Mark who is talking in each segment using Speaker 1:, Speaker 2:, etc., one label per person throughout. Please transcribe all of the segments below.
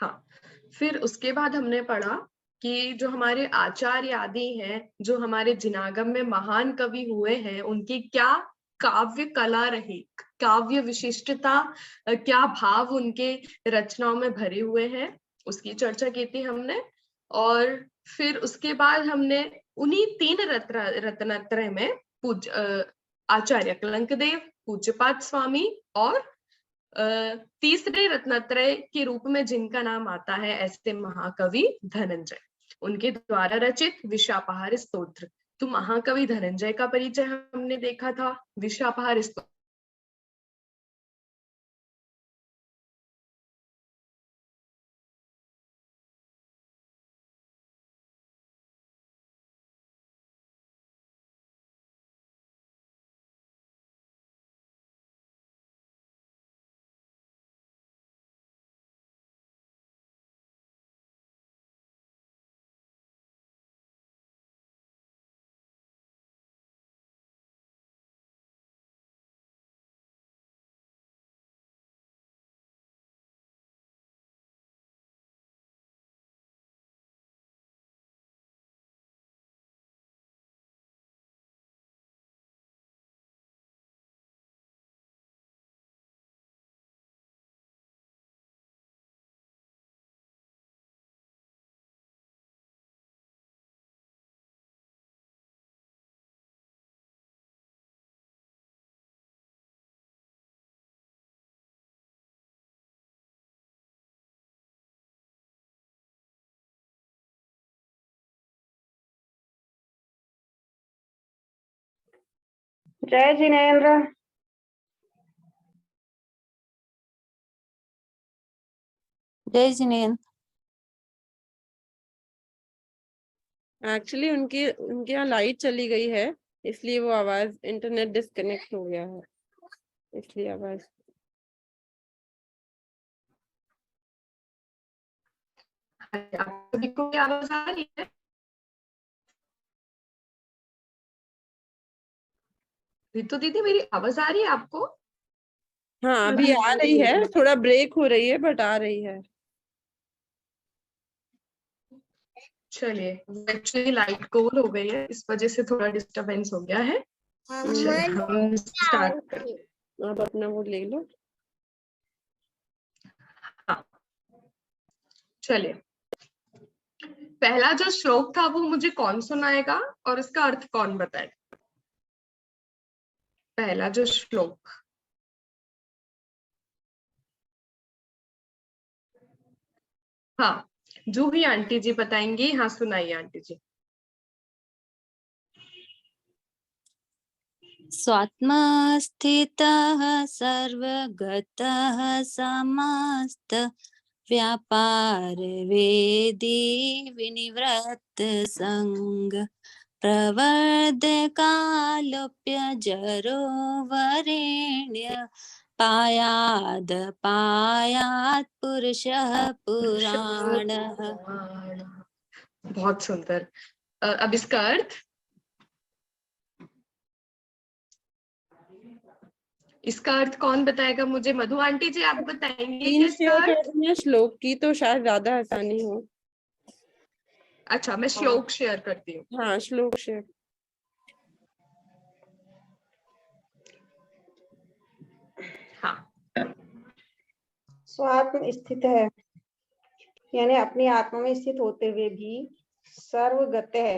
Speaker 1: हाँ, फिर उसके बाद हमने पढ़ा कि जो हमारे आचार्य आदि हैं, जो हमारे जिनागम में महान कवि हुए हैं, उनकी क्या काव्य कला रही, काव्य विशिष्टता, क्या भाव उनके रचनाओं में भरे हुए हैं, उसकी चर्चा की थी हमने। और फिर उसके बाद हमने उन्हीं तीन रत्नत्रय में आचार्य कलंकदेव, पूज्यपाद स्वामी और तीसरे रत्नत्रय के रूप में जिनका नाम आता है ऐसे महाकवि धनंजय, उनके द्वारा रचित विशापहार स्तोत्र। तो महाकवि धनंजय का परिचय हमने देखा था, विशापहार स्तोत्र
Speaker 2: जय जिनेन्द्र।
Speaker 3: जय जिनेन्द्र।
Speaker 4: एक्चुअली उनके यहाँ लाइट चली गई है, इसलिए वो आवाज, इंटरनेट डिस्कनेक्ट हो गया है, इसलिए आवाज।
Speaker 1: आप सभी को आवाज आ रही है? रितु दीदी, मेरी आवाज आ रही है आपको?
Speaker 4: हाँ, अभी आ रही है, थोड़ा ब्रेक हो रही है बट आ रही है।
Speaker 1: चलिए, एक्चुअली लाइट गोल हो गई है, इस वजह से थोड़ा डिस्टरबेंस हो गया है। हम स्टार्ट करते हैं।
Speaker 4: आप अपना वो ले लो।
Speaker 1: हाँ, चलिए, पहला जो श्लोक था वो मुझे कौन सुनाएगा और इसका अर्थ कौन बताएगा? पहला जो श्लोक, हाँ, जूही आंटी जी बताएंगी। हाँ, सुनाइए आंटी जी।
Speaker 3: स्वात्मा स्थितः सर्वगतः समस्त व्यापार वेदी विनिवृत्त संग प्रवर्ध कालोप्य जरो वरेण्य पायाद पायात पुरुषः पुराणः।
Speaker 1: बहुत सुंदर। अब इसका अर्थ, इसका अर्थ कौन बताएगा मुझे? मधु आंटी जी आप बताएंगे कि इसका अर्थ?
Speaker 4: श्लोक की तो शायद ज्यादा आसानी हो।
Speaker 1: अच्छा, मैं श्लोक शेयर करती हूँ।
Speaker 4: हाँ, श्लोक शेयर।
Speaker 1: हाँ,
Speaker 2: स्वात्म स्थित है, यानी अपनी आत्मा में स्थित होते हुए भी सर्वगत है,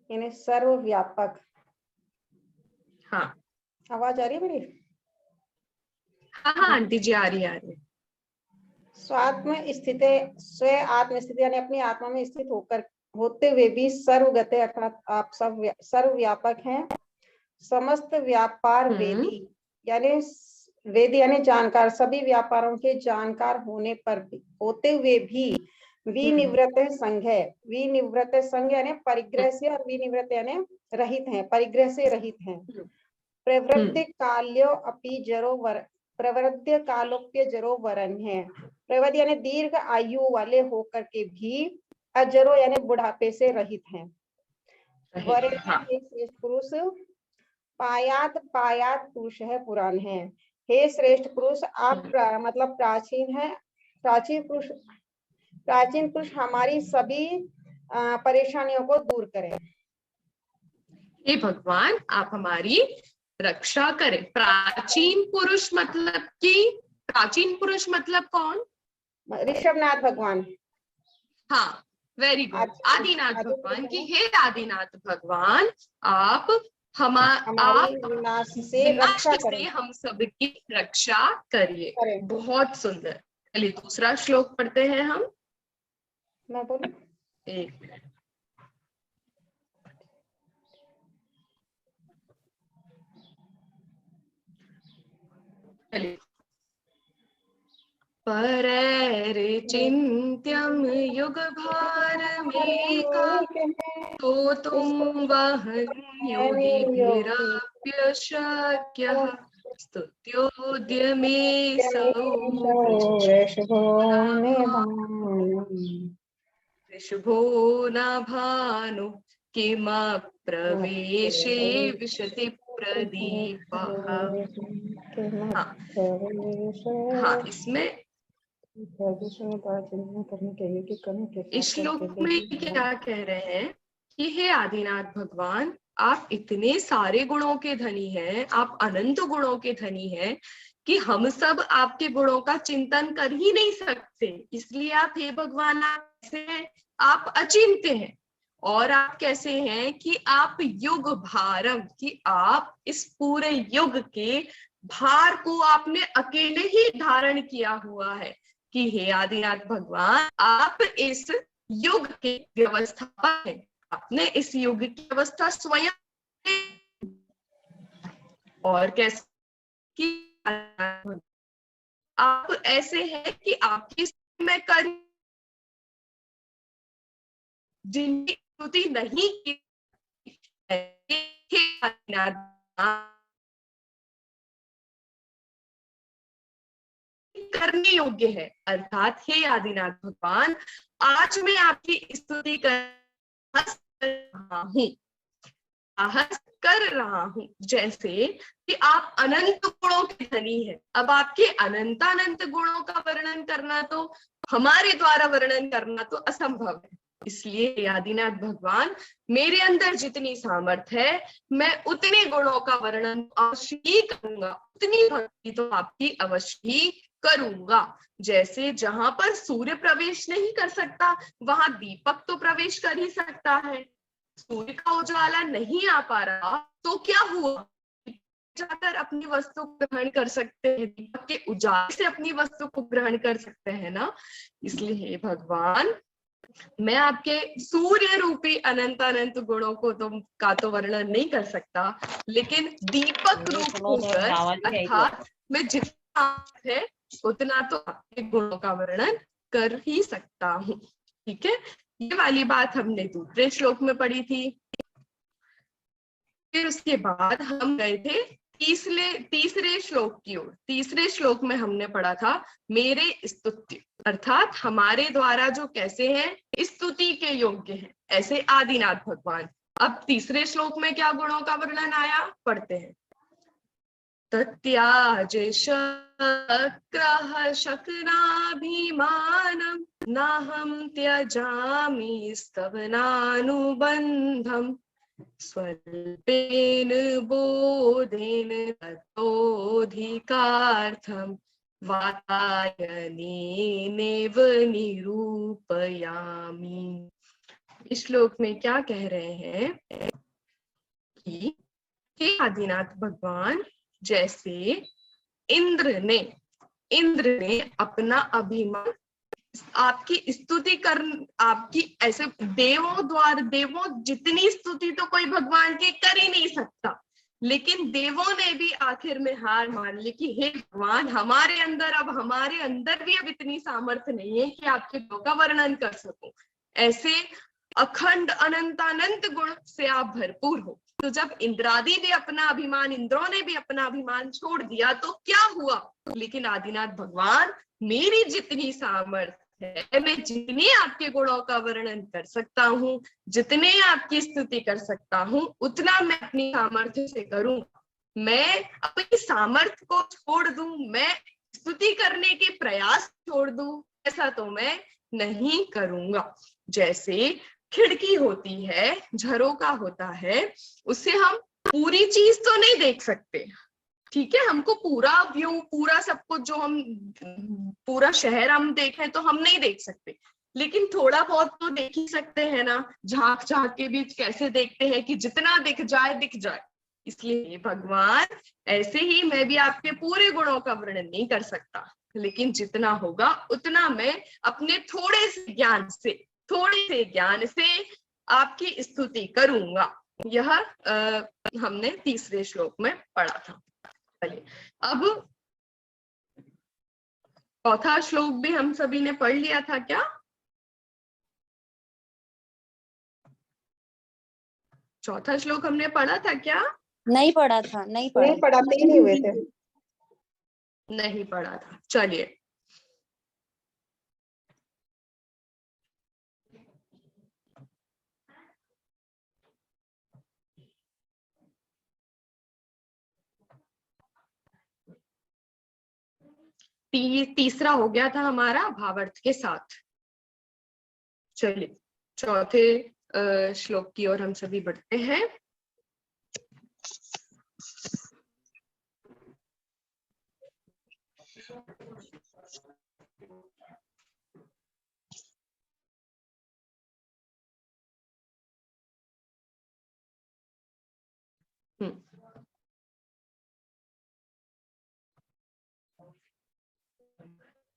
Speaker 2: यानी सर्वव्यापक।
Speaker 1: हाँ,
Speaker 2: आवाज आ रही है मेरी?
Speaker 1: हाँ, हाँ आंटी जी, आ रही है।
Speaker 2: स्वात्म स्थित, स्व आत्म स्थित, यानी अपनी आत्मा में स्थित होकर होते हुए भी सर्वगत, अर्थात आप सब सर्वव्यापक हैं। समस्त व्यापार वेदी, यानी वेदी यानी जानकार, सभी व्यापारों के जानकार होने पर भी, होते हुए भी विनिवृत्त संघ है। विनिवृत्त संघ यानी परिग्रह से, और विनिवृत्त यानी रहित हैं, परिग्रह से रहित हैं। प्रवृत्ति काल्यो अपि जरो वर, प्रवृत्ति कालोप्य जरो वरन है। प्रवृत्ति यानी दीर्घ आयु वाले होकर के भी अजरो यानी बुढ़ापे से रहित हैं। वरन श्रेष्ठ पुरुष, पायात पायात पुरुष है पुराण है। हे श्रेष्ठ पुरुष, आप मतलब प्राचीन है, प्राचीन पुरुष हमारी सभी परेशानियों को दूर करें।
Speaker 1: हे भगवान, आप हमारी रक्षा करें। प्राचीन पुरुष मतलब कौन?
Speaker 2: ऋषभनाथ भगवान।
Speaker 1: हाँ, वेरी गुड। आदिनाथ भगवान की हे आदिनाथ भगवान, आप
Speaker 2: हमारी विनाश से रक्षा करें,
Speaker 1: हम सबकी रक्षा करिए। बहुत सुंदर। चलिए दूसरा श्लोक पढ़ते हैं हम।
Speaker 2: मैं बोलूं?
Speaker 1: एक मिनट। चलिए। परैर्चिन्त्यं युगभारमेकं स्तोतुं वहन्योगिभिरप्यशक्यः स्तुत्योद्यमे ऋषभो न भानु किमप्रवेशे विशति प्रदीपः। हाँ, इसमें इस श्लोक में क्या कह रहे हैं कि हे आदिनाथ भगवान, आप इतने सारे गुणों के धनी हैं, आप अनंत गुणों के धनी हैं कि हम सब आपके गुणों का चिंतन कर ही नहीं सकते। इसलिए आप हे भगवान, आप अचिंत्य हैं। और आप कैसे हैं कि आप युग भारम, कि आप इस पूरे युग के भार को आपने अकेले ही धारण किया हुआ है। कि हे आदिनाथ भगवान, आप इस युग के व्यवस्थापक हैं, आपने इस युग की व्यवस्था स्वयं। और कैसे कि आप ऐसे हैं कि आपकी मैं कर जिनकी स्तुति नहीं की करने योग्य है। अर्थात हे आदिनाथ भगवान, आज मैं आपकी स्तुति कर रहा हूं जैसे कि आप अनंत गुणों के धनी हैं। अब आपके अनंत गुणों का वर्णन करना तो हमारे द्वारा वर्णन करना तो असंभव है। इसलिए आदिनाथ भगवान, मेरे अंदर जितनी सामर्थ्य है मैं उतने गुणों का वर्णन अवश्य ही करूंगा, उतनी भक्ति तो आपकी अवश्य ही करूंगा। जैसे जहां पर सूर्य प्रवेश नहीं कर सकता वहां दीपक तो प्रवेश कर ही सकता है। सूर्य का उजाला नहीं आ पा रहा तो क्या हुआ, जाकर अपनी वस्तु को ग्रहण कर सकते हैं, दीपक के उजाले से अपनी वस्तु को ग्रहण कर सकते हैं ना। इसलिए हे भगवान, मैं आपके सूर्य रूपी अनंत गुणों को तो वर्णन नहीं कर सकता, लेकिन दीपक रूप होकर अर्थात मैं जितना है उतना तो आपके गुणों का वर्णन कर ही सकता हूँ। ठीक है, ये वाली बात हमने दूसरे श्लोक में पढ़ी थी। फिर उसके बाद हम गए थे तीसरे श्लोक की ओर। तीसरे श्लोक में हमने पढ़ा था मेरे स्तुत्य, अर्थात हमारे द्वारा जो कैसे हैं स्तुति के योग्य हैं, ऐसे आदिनाथ भगवान। अब तीसरे श्लोक में क्या गुणों का वर्णन आया, पढ़ते हैं। तत्याज शक्रः शकनाभिमानं नाहं त्यजामि स्तवनानुबन्धम् स्वल्पेन बोधेन ततोऽधिकार्थं वातायनेनैव निरूपयामि। इस श्लोक में क्या कह रहे हैं कि हे आदिनाथ भगवान, जैसे इंद्र ने अपना अभिमान आपकी स्तुति कर, आपकी ऐसे देवों जितनी स्तुति तो कोई भगवान की कर ही नहीं सकता, लेकिन देवों ने भी आखिर में हार मान ली कि हे भगवान, हमारे अंदर भी अब इतनी सामर्थ्य नहीं है कि आपके गुणों का वर्णन कर सकूं। ऐसे अखंड अनंत गुण से आप भरपूर हो। तो जब इंद्रों ने भी अपना अभिमान छोड़ दिया तो क्या हुआ, लेकिन आदिनाथ भगवान, मेरी जितनी सामर्थ्य है, मैं जितने आपके गुणों का वर्णन कर सकता हूँ, जितने आपकी स्तुति कर सकता हूँ, उतना मैं अपनी सामर्थ्य से करूँ। मैं अपनी सामर्थ्य को छोड़ दूं, मैं स्तुति करने के प्रयास छोड़ दूं, ऐसा तो मैं नहीं करूंगा। जैसे खिड़की होती है, झरोका होता है, उससे हम पूरी चीज तो नहीं देख सकते, ठीक है, हमको पूरा व्यू, पूरा सब कुछ जो हम पूरा शहर हम देखें तो हम नहीं देख सकते, लेकिन थोड़ा बहुत तो देख ही सकते हैं ना, झांक झांक के बीच कैसे देखते हैं कि जितना दिख जाए दिख जाए। इसलिए भगवान, ऐसे ही मैं भी आपके पूरे गुणों का वर्णन नहीं कर सकता, लेकिन जितना होगा उतना मैं अपने थोड़े से ज्ञान से आपकी स्तुति करूंगा। यह हमने तीसरे श्लोक में पढ़ा था। चलिए, अब चौथा श्लोक भी हम सभी ने पढ़ लिया था क्या? चौथा श्लोक हमने पढ़ा था क्या?
Speaker 3: नहीं पढ़ा था, नहीं
Speaker 2: नहीं पढ़ाते ही नहीं हुए थे।
Speaker 1: नहीं पढ़ा था। चलिए, तीसरा हो गया था हमारा भावार्थ के साथ। चलिए, चौथे श्लोक की ओर हम सभी बढ़ते हैं।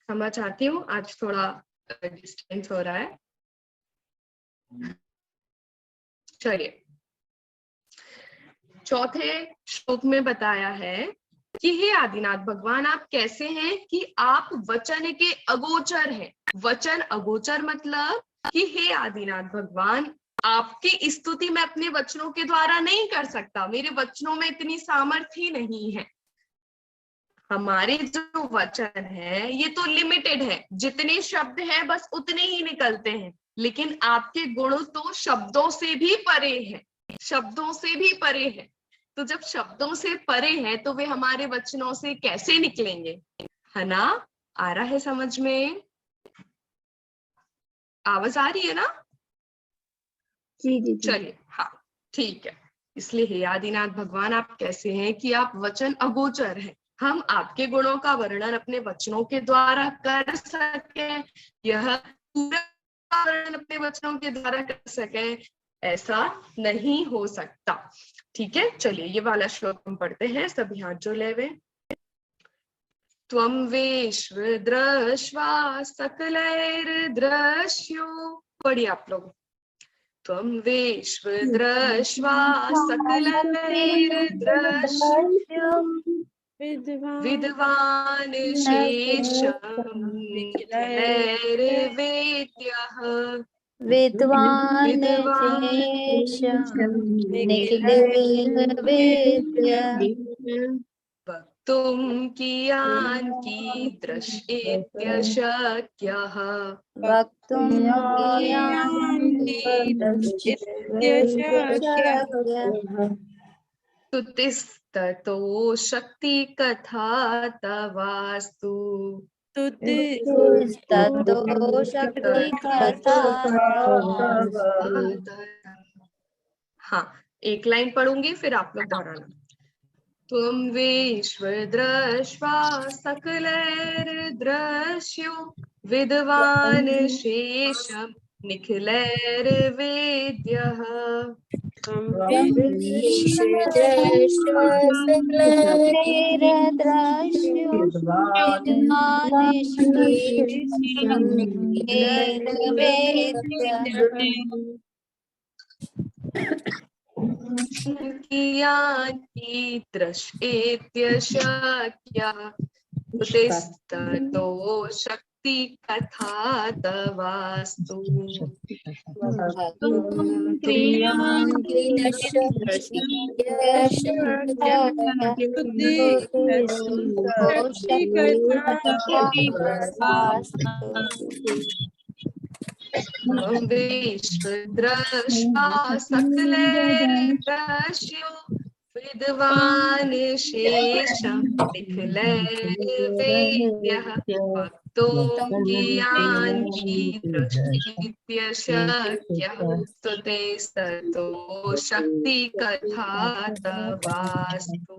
Speaker 1: क्षमा चाहती हूँ, आज थोड़ा डिस्टेंस हो रहा है। चलिए, चौथे श्लोक में बताया है कि हे आदिनाथ भगवान, आप कैसे हैं कि आप वचन के अगोचर हैं। वचन अगोचर मतलब कि हे आदिनाथ भगवान, आपकी स्तुति मैं अपने वचनों के द्वारा नहीं कर सकता, मेरे वचनों में इतनी सामर्थ्य नहीं है। हमारे जो वचन है ये तो लिमिटेड है, जितने शब्द हैं बस उतने ही निकलते हैं, लेकिन आपके गुण तो शब्दों से भी परे है, शब्दों से भी परे है। तो जब शब्दों से परे है तो वे हमारे वचनों से कैसे निकलेंगे, है ना? आ रहा है समझ में? आवाज आ रही है ना? चलिए, हाँ ठीक है। इसलिए हे आदिनाथ भगवान, आप कैसे हैं कि आप वचन अगोचर हैं, हम आपके गुणों का वर्णन अपने वचनों के द्वारा कर सके, यह पूरा वर्णन अपने वचनों के द्वारा कर सके, ऐसा नहीं हो सकता। ठीक है, चलिए ये वाला श्लोक हम पढ़ते हैं, सभी हाथ जो लेवे। त्वं विश्व दृष्ट्वा सकलैर्दृश्यो, पढ़िए आप लोग। त्वं विश्व दृष्ट्वा सकलैर्दृश्यो विद्वान् शेषं निखिलैर्वेद्यः
Speaker 3: विद्वान् शेषं निखिलैर्वेद्यः
Speaker 1: वक्तुं कीयान्कीदृशेत्यशक्यः
Speaker 3: वक्तुं कीयान्कीदृशेत्यशक्यः
Speaker 1: स्तुतिस्ततो शक्तिकथा तवास्तु।
Speaker 3: स्तुतिस्ततो शक्तिकथा।
Speaker 1: हाँ, एक लाइन पढ़ूंगी फिर आप लोग दोहराना। त्वं विश्व दृष्ट्वा सकलैर्दृश्यो विद्वान् शेषं निखिलैर्वेद्यः दृशेत्यशक्यः स्तुतिस्ततो शक्तिकथा तवास्तु। विश्व दृष्ट्वा सकलैर्दृश्यो विद्वान् शेषं निखिलैर्वेद्यः वक्तुं कियान् कीदृशीत्यशक्यः स्तुतेस्ततो शक्तिकथा तवास्तु।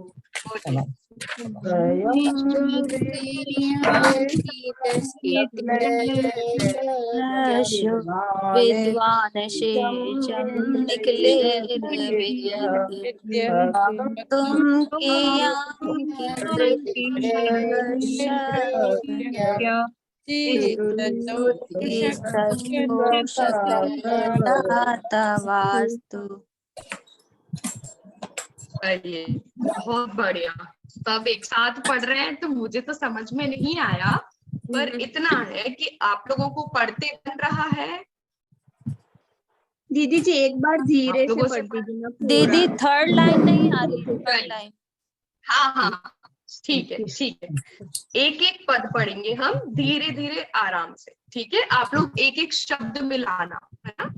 Speaker 3: विद्वान् शेषं निखिलैर्वेद्यः वक्तुं कियान् कीदृशीत्यशक्यः तवास्तु।
Speaker 1: चलिए, बहुत बढ़िया। सब एक साथ पढ़ रहे हैं तो मुझे तो समझ में नहीं आया, पर इतना है कि आप लोगों को पढ़ते बन रहा है।
Speaker 5: दीदी जी एक बार धीरे
Speaker 1: आप लोगों
Speaker 5: से
Speaker 1: से
Speaker 5: पढ़ दीजिए ना पूरा।
Speaker 3: दीदी थर्ड लाइन नहीं आ रही, थर्ड लाइन।
Speaker 1: हाँ हाँ ठीक है ठीक है, एक एक पद पढ़ेंगे हम धीरे धीरे आराम से, ठीक है। आप लोग एक एक शब्द मिलाना है ना।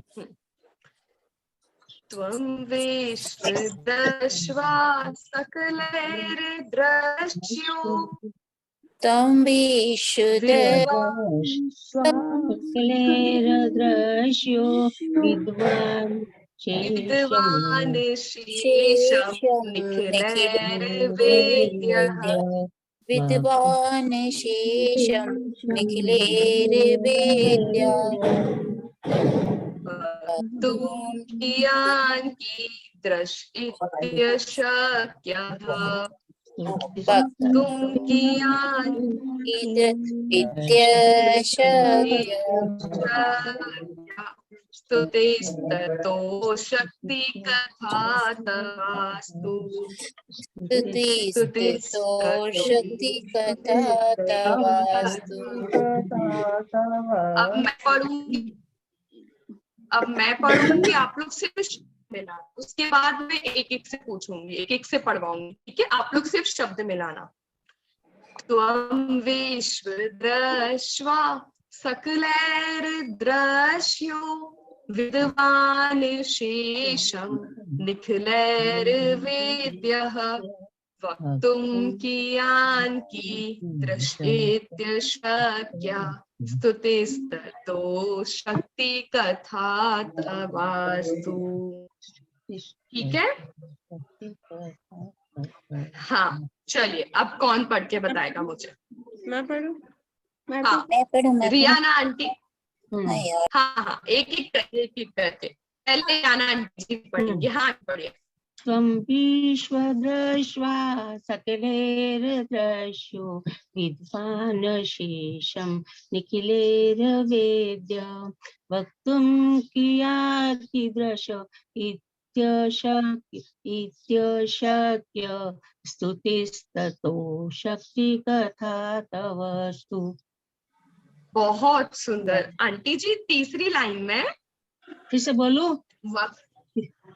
Speaker 1: त्वं विश्वदश्वा सकलैर्दृश्यो
Speaker 3: तं
Speaker 6: सकलैर्दृश्यो विद्वान्
Speaker 1: विद्वान् शेषं निखिलैर्वेद्यः
Speaker 3: विद्वान् शेषं निखिलैर्वेद्यः
Speaker 1: वक्तुं कियान् कीदृशीत्यशक्यः वक्तुं कियान् स्तुतिस्ततो शक्तिकथा तवास्तु।
Speaker 3: स्तुतिस्तुतो शक्तिकथा तवास्तु।
Speaker 1: अब मैं पढ़ूंगी आप लोग सिर्फ मिलाना, उसके बाद मैं एक एक से पूछूंगी, एक एक से पढ़वाऊंगी, ठीक है। आप लोग सिर्फ शब्द मिलाना। त्वं विश्वदश्वा सकलैर्दृश्यो विद्वान् शेषं निखिलैर्वेद्यः वक्तुं कियान् कीदृशीत्यशक्यः स्तुतिस्ततो शक्तिकथा तवास्तु। ठीक है। हाँ चलिए, अब कौन पढ़ के बताएगा मुझे?
Speaker 4: मैं पढ़ूं?
Speaker 1: हाँ रियाना आंटी।
Speaker 3: नहीं यार।
Speaker 1: हाँ हाँ एक एक करके पहले रियाना आंटी जी पढ़ेंगे। हाँ पढ़िए।
Speaker 6: त्वं विश्वदृष्ट्वा सकलैर्दृश्यो विद्वान् शेषं निखिलैर्वेद्यः वक्तुं कियान् कीदृश इत्यशक्य स्तुतिस्ततो शक्तिकथा तवास्तु।
Speaker 1: बहुत सुंदर आंटी जी। तीसरी लाइन में
Speaker 6: फिर से बोलूं?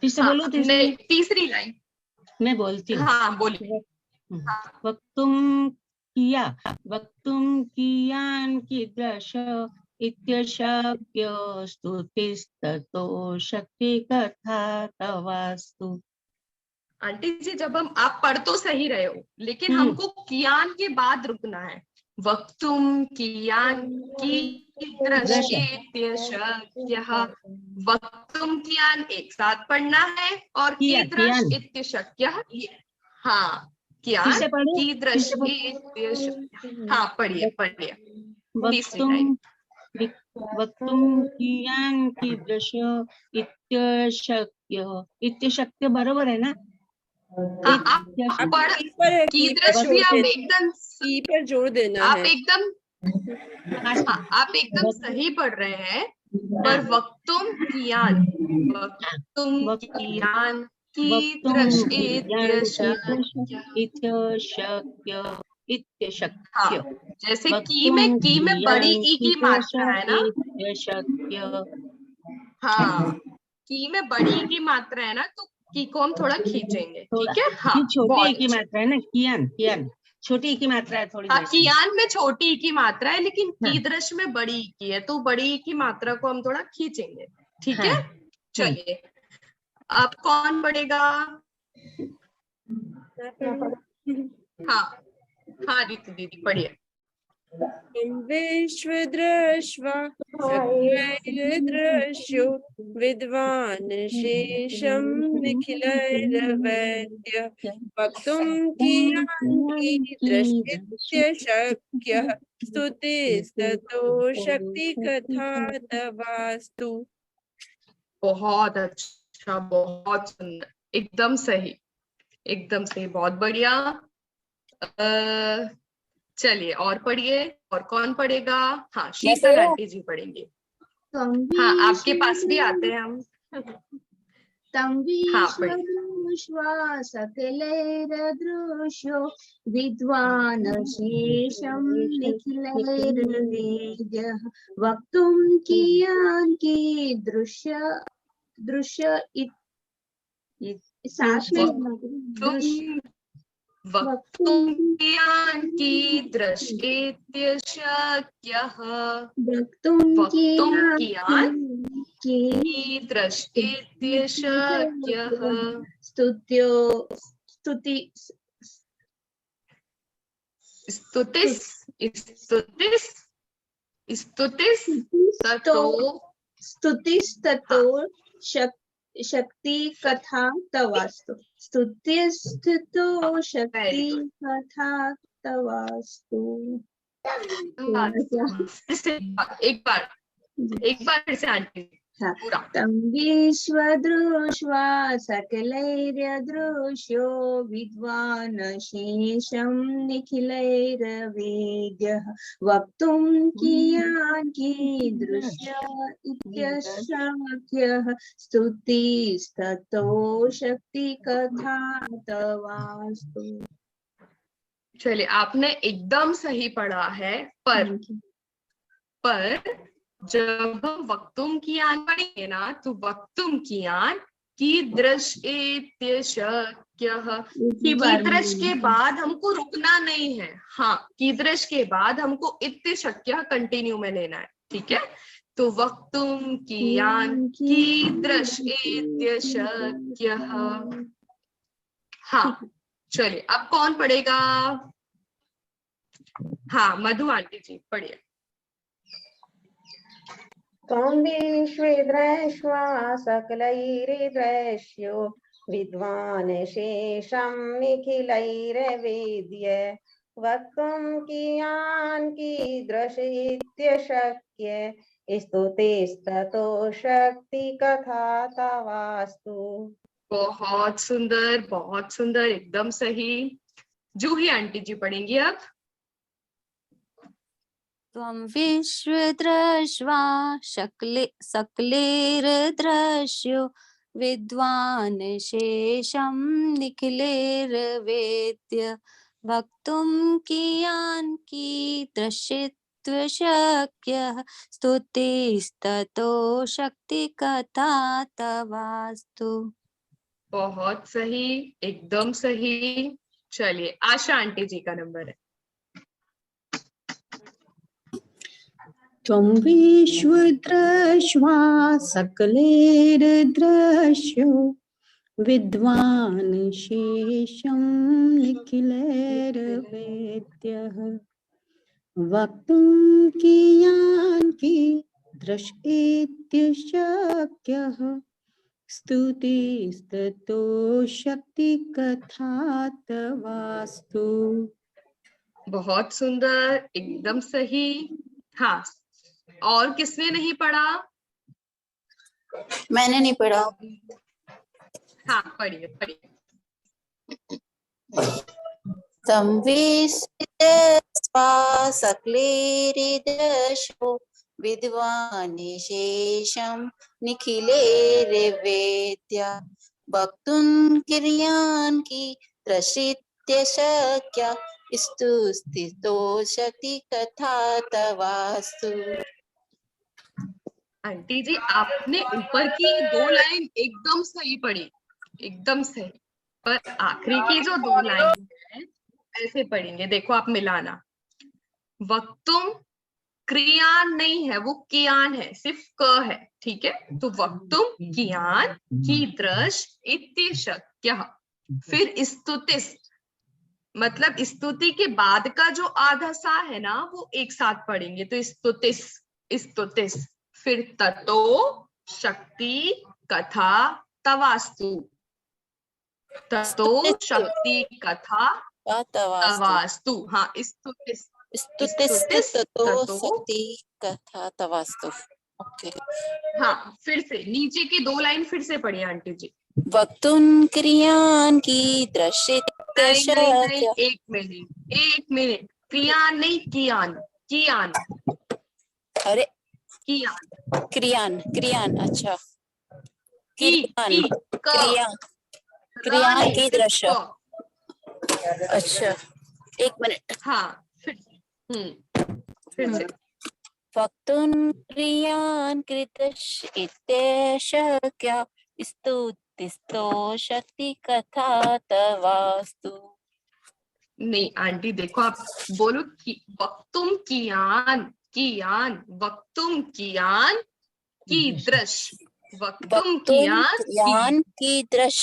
Speaker 6: फिर से बोलूं?
Speaker 1: तीसरी लाइन
Speaker 6: मैं बोलती हूँ।
Speaker 1: हाँ बोलिए।
Speaker 6: वक्तुं कियान् कीदृश इत्यशक्य स्तुतिस्ततो शक्तिकथा तवास्तु।
Speaker 1: आंटी जी जब आप पढ़ तो सही रहे हो, लेकिन हमको कियान के बाद रुकना है। वक्तुं कियान कीदृशीत्यशक्यः, वक्तुं कियान एक साथ पढ़ना है और कीदृश इत्यशक्यः। हाँ कियान कीदृशीत्यशक्यः। हाँ पढ़िए पढ़िए। तीसरी लाइन।
Speaker 6: वक्तुं कियान् कीदृश इत्यशक्य बरोबर है ना?
Speaker 1: आप कीदृश भी आप एकदम
Speaker 4: ई पर जोर देना
Speaker 1: आप
Speaker 4: है।
Speaker 1: एकदम सही पढ़ रहे हैं, पर वक्तुं कियान कीदृश इत्यशक्य। जैसे की में बड़ी ई की मात्रा है ना। हाँ की में बड़ी ई की मात्रा है ना, तो की को हम थोड़ा खींचेंगे, ठीक है। हाँ
Speaker 6: छोटी की मात्रा है ना, कियान छोटी की मात्रा है थोड़ी।
Speaker 1: हाँ कियान में छोटी की मात्रा है, लेकिन कीदृश में बड़ी की है, तो बड़ी की मात्रा को हम थोड़ा खींचेंगे, ठीक है। चलिए अब कौन पढ़ेगा? हाँ हाँ रीतु दीदी पढ़िए।
Speaker 4: विश्वदृष्ट्वा सकलैर्दृश्यो विद्वान् शेषं निखिलैर्वेद्य वक्तुं कियान्ति दृश्यशक्यः स्तुतिस्ततो शक्तिकथा तवास्तु।
Speaker 1: बहुत अच्छा, बहुत सुंदर, एकदम सही, एकदम सही, बहुत बढ़िया। चलिए और पढ़िए, और कौन पढ़ेगा? हाँ शीतल आंटी जी पढ़ेंगे। हाँ आपके पास भी आते हैं हम। हाँ
Speaker 5: तंवीश्वरुष्वा सकलैर्दृश्यो विद्वान् शेषं निखिलैर्वेद्यः वक्तुं कियान्ति दृश्य
Speaker 1: वक्तुं कियान्ति दृश्येत्य शक्यः। वक्तुं कियान्ति दृश्येत्य शक्यः।
Speaker 5: स्तुतिस्ततो शक्ति कथा तवास्तु। स्तुतिस्ततो शक्ति कथा तवास्तु।
Speaker 1: एक बार फिर से आंटी पूरा।
Speaker 5: तंवीश्वदृष्ट्वा सकलैर्दृश्यो विद्वान् शेषं निखिलैर्वेद्यः वक्तुं कियान्ति दृश्य इत्यशक्यः स्तुतिस्ततो शक्तिकथा तवास्तु।
Speaker 1: चलिए आपने एकदम सही पढ़ा है, पर जब हम वक्तुम कियान पढ़ेंगे ना, तो वक्तुम कियान की दृश्य शक्यः, कीदृश के बाद हमको रुकना नहीं है। हाँ कीदृश के बाद हमको इत्य शक्य कंटिन्यू में लेना है, ठीक है। तो वक्तुम कियान कीदृश इत्य शक्यः। हाँ चलिए अब कौन पढ़ेगा? हाँ मधु आंटी जी पढ़िए।
Speaker 2: तंवीश्वदृष्ट्वा सकलैर्दृश्यो विद्वान् शेषं निखिलैर्वेद्य वक्तुं कियान्ति दृश्येत्य शक्य स्तुतिस्ततो शक्तिकथा तवास्तु।
Speaker 1: बहुत सुंदर, बहुत सुंदर, एकदम सही। जूही आंटी जी पढ़ेंगी अब।
Speaker 3: त्वं विश्वदृष्ट्वा सकलैर्दृश्यो विद्वान् शेषं निखिलैर्वेद्य वक्तुं कियान्ति दृश्यत्वशक्यः स्तुतिस्ततो शक्तिकथा तवास्तु।
Speaker 1: बहुत सही, एकदम सही। चलिए आशा आंटी जी का नंबर है।
Speaker 7: त्वं विश्वदृष्ट्वा सकलैर्दृश्यो विद्वान् शेषं निखिलैर्वेद्यः वक्तुं कियान्ति दृश्येत्य शक्यः स्तुतिस्ततो शक्तिकथा तवास्तु।
Speaker 1: बहुत सुंदर, एकदम सही। हाँ और किसने नहीं पढ़ा?
Speaker 3: मैंने नहीं पढ़ा।
Speaker 1: हाँ पढ़िए पढ़िए।
Speaker 3: संविष्टस्वा सकलैर्दृश्यो विद्वान् शेषं निखिलैर्वेद्य वक्तुं कियान्ति दृश्येत्य शक्य स्तुतिस्ततो शक्तिकथा तवास्तु।
Speaker 1: आंटी जी आपने ऊपर की 2 लाइन एकदम सही पढ़ी, एकदम सही, पर आखिरी की जो 2 लाइन है ऐसे पढ़ेंगे। देखो आप मिलाना, वक्तुम क्रियान नहीं है, वो कियान है, सिर्फ क है, ठीक है। तो वक्तुम कियान कीदृश इत्य शक्यः, फिर स्तुतिस मतलब स्तुति के बाद का जो आधा सा है ना वो एक साथ पढ़ेंगे, तो स्तुतिस, स्तुतिस, फिर ततो शक्ति कथा तवास्तु, ततो शक्ति कथा तवास्तु। हाँ, स्तुतिस, स्तुतिस
Speaker 3: ततो
Speaker 1: ततो,
Speaker 3: शक्ति कथा तवास्तु। ओके।
Speaker 1: हाँ फिर से नीचे की 2 लाइन फिर से पढ़िए आंटी जी।
Speaker 3: वक्तुं क्रियान की दृश्यते
Speaker 1: नहीं, एक मिनट, क्रियान नहीं, कियान, कियान,
Speaker 3: अरे
Speaker 1: कियान,
Speaker 3: क्रियान अच्छा
Speaker 1: की,
Speaker 3: क्रियान क्रिया की दृश्य। अच्छा एक मिनट।
Speaker 1: हाँ फिर से
Speaker 3: वक्तुं क्रियान कृतशक्या स्तुतिस्तो शक्ति कथा तवास्तु।
Speaker 1: नहीं आंटी देखो, आप बोलो कि वक्तुम कियान, कियान, वक्तुम कियान कीदृश, वक्तुम कियान
Speaker 3: कीदृश,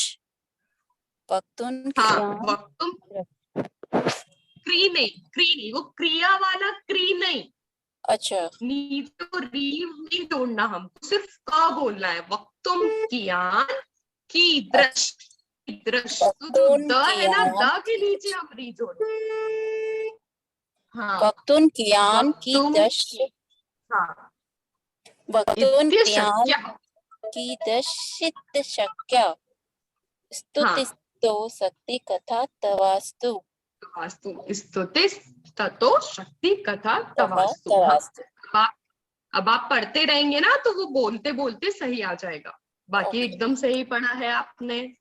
Speaker 3: वक्तुं
Speaker 1: हाँ, वक्तुम क्री नहीं, वो क्रिया वाला क्री नहीं।
Speaker 3: अच्छा
Speaker 1: नीचे को रीव नहीं जोड़ना, हमको सिर्फ का बोलना है। वक्तुम कियान कीदृश, कीदृश, तो जो द है ना, द के नीचे हम री जोड़ते। हाँ,
Speaker 3: वक्तुं कियान
Speaker 1: वक्तुम,
Speaker 3: कीदृश,
Speaker 1: हाँ,
Speaker 3: वक्तुं कियान
Speaker 1: शक्य,
Speaker 3: कीदृशित शक्य
Speaker 1: हाँ,
Speaker 3: स्तुतिस्तो शक्ति कथा तवास्तु।
Speaker 1: तवास्तु, स्तुतिस ततो शक्ति कथा तवास्तु। हाँ, अब आप पढ़ते रहेंगे ना तो वो बोलते बोलते सही आ जाएगा। बाकी एकदम सही पढ़ा है आपने।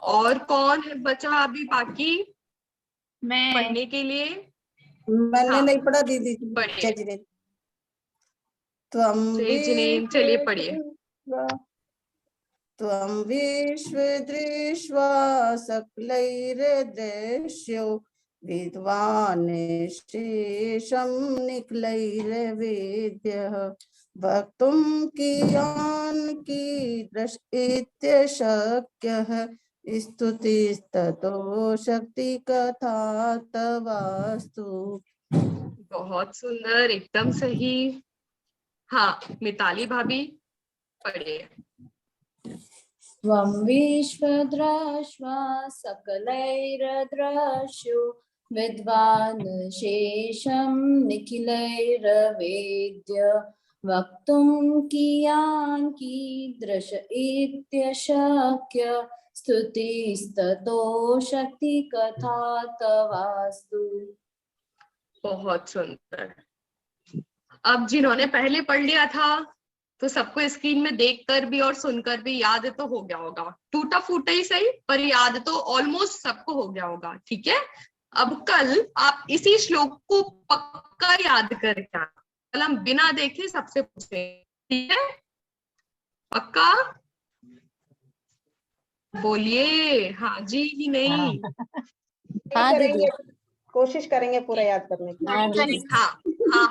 Speaker 1: और कौन है बचा अभी बाकी पढ़ने के लिए?
Speaker 2: मैंने नहीं पढ़ा दीदी।
Speaker 1: पढ़िए,
Speaker 2: त्वं
Speaker 1: चलिए पढ़िए।
Speaker 2: त्वं विश्वदृष्ट्वा सकलैर्दृश्यो विद्वान् शेषं निखिलैर्वेद्यः वक्तुं कियान् कीदृश इत्यशक्यः स्तुतिस्ततो शक्ति कथा तवास्तु।
Speaker 1: बहुत सुंदर, एकदम सही। हाँ मिताली भाभी पढ़िए।
Speaker 8: त्वं विश्वदृष्ट्वा सकलैर्दृश्यो विद्वान् शेषं निखिलैर्वेद्य वक्तुं कियान् कीदृश इत्यशक्य स्तुतिस्ततो शक्ति कथा तवास्तु।
Speaker 1: बहुत सुंदर। अब जिन्होंने पहले पढ़ लिया था तो सबको स्क्रीन में देखकर भी और सुनकर भी याद तो हो गया होगा, टूटा फूटा ही सही पर याद तो ऑलमोस्ट सबको हो गया होगा। ठीक है, अब कल आप इसी श्लोक को पक्का याद करके आना। कल हम बिना देखे सबसे पूछे, ठीक है? पक्का बोलिए हाँ जी ही नहीं।
Speaker 3: हाँ दीदी,
Speaker 2: कोशिश करेंगे पूरा याद करने की।
Speaker 1: हाँ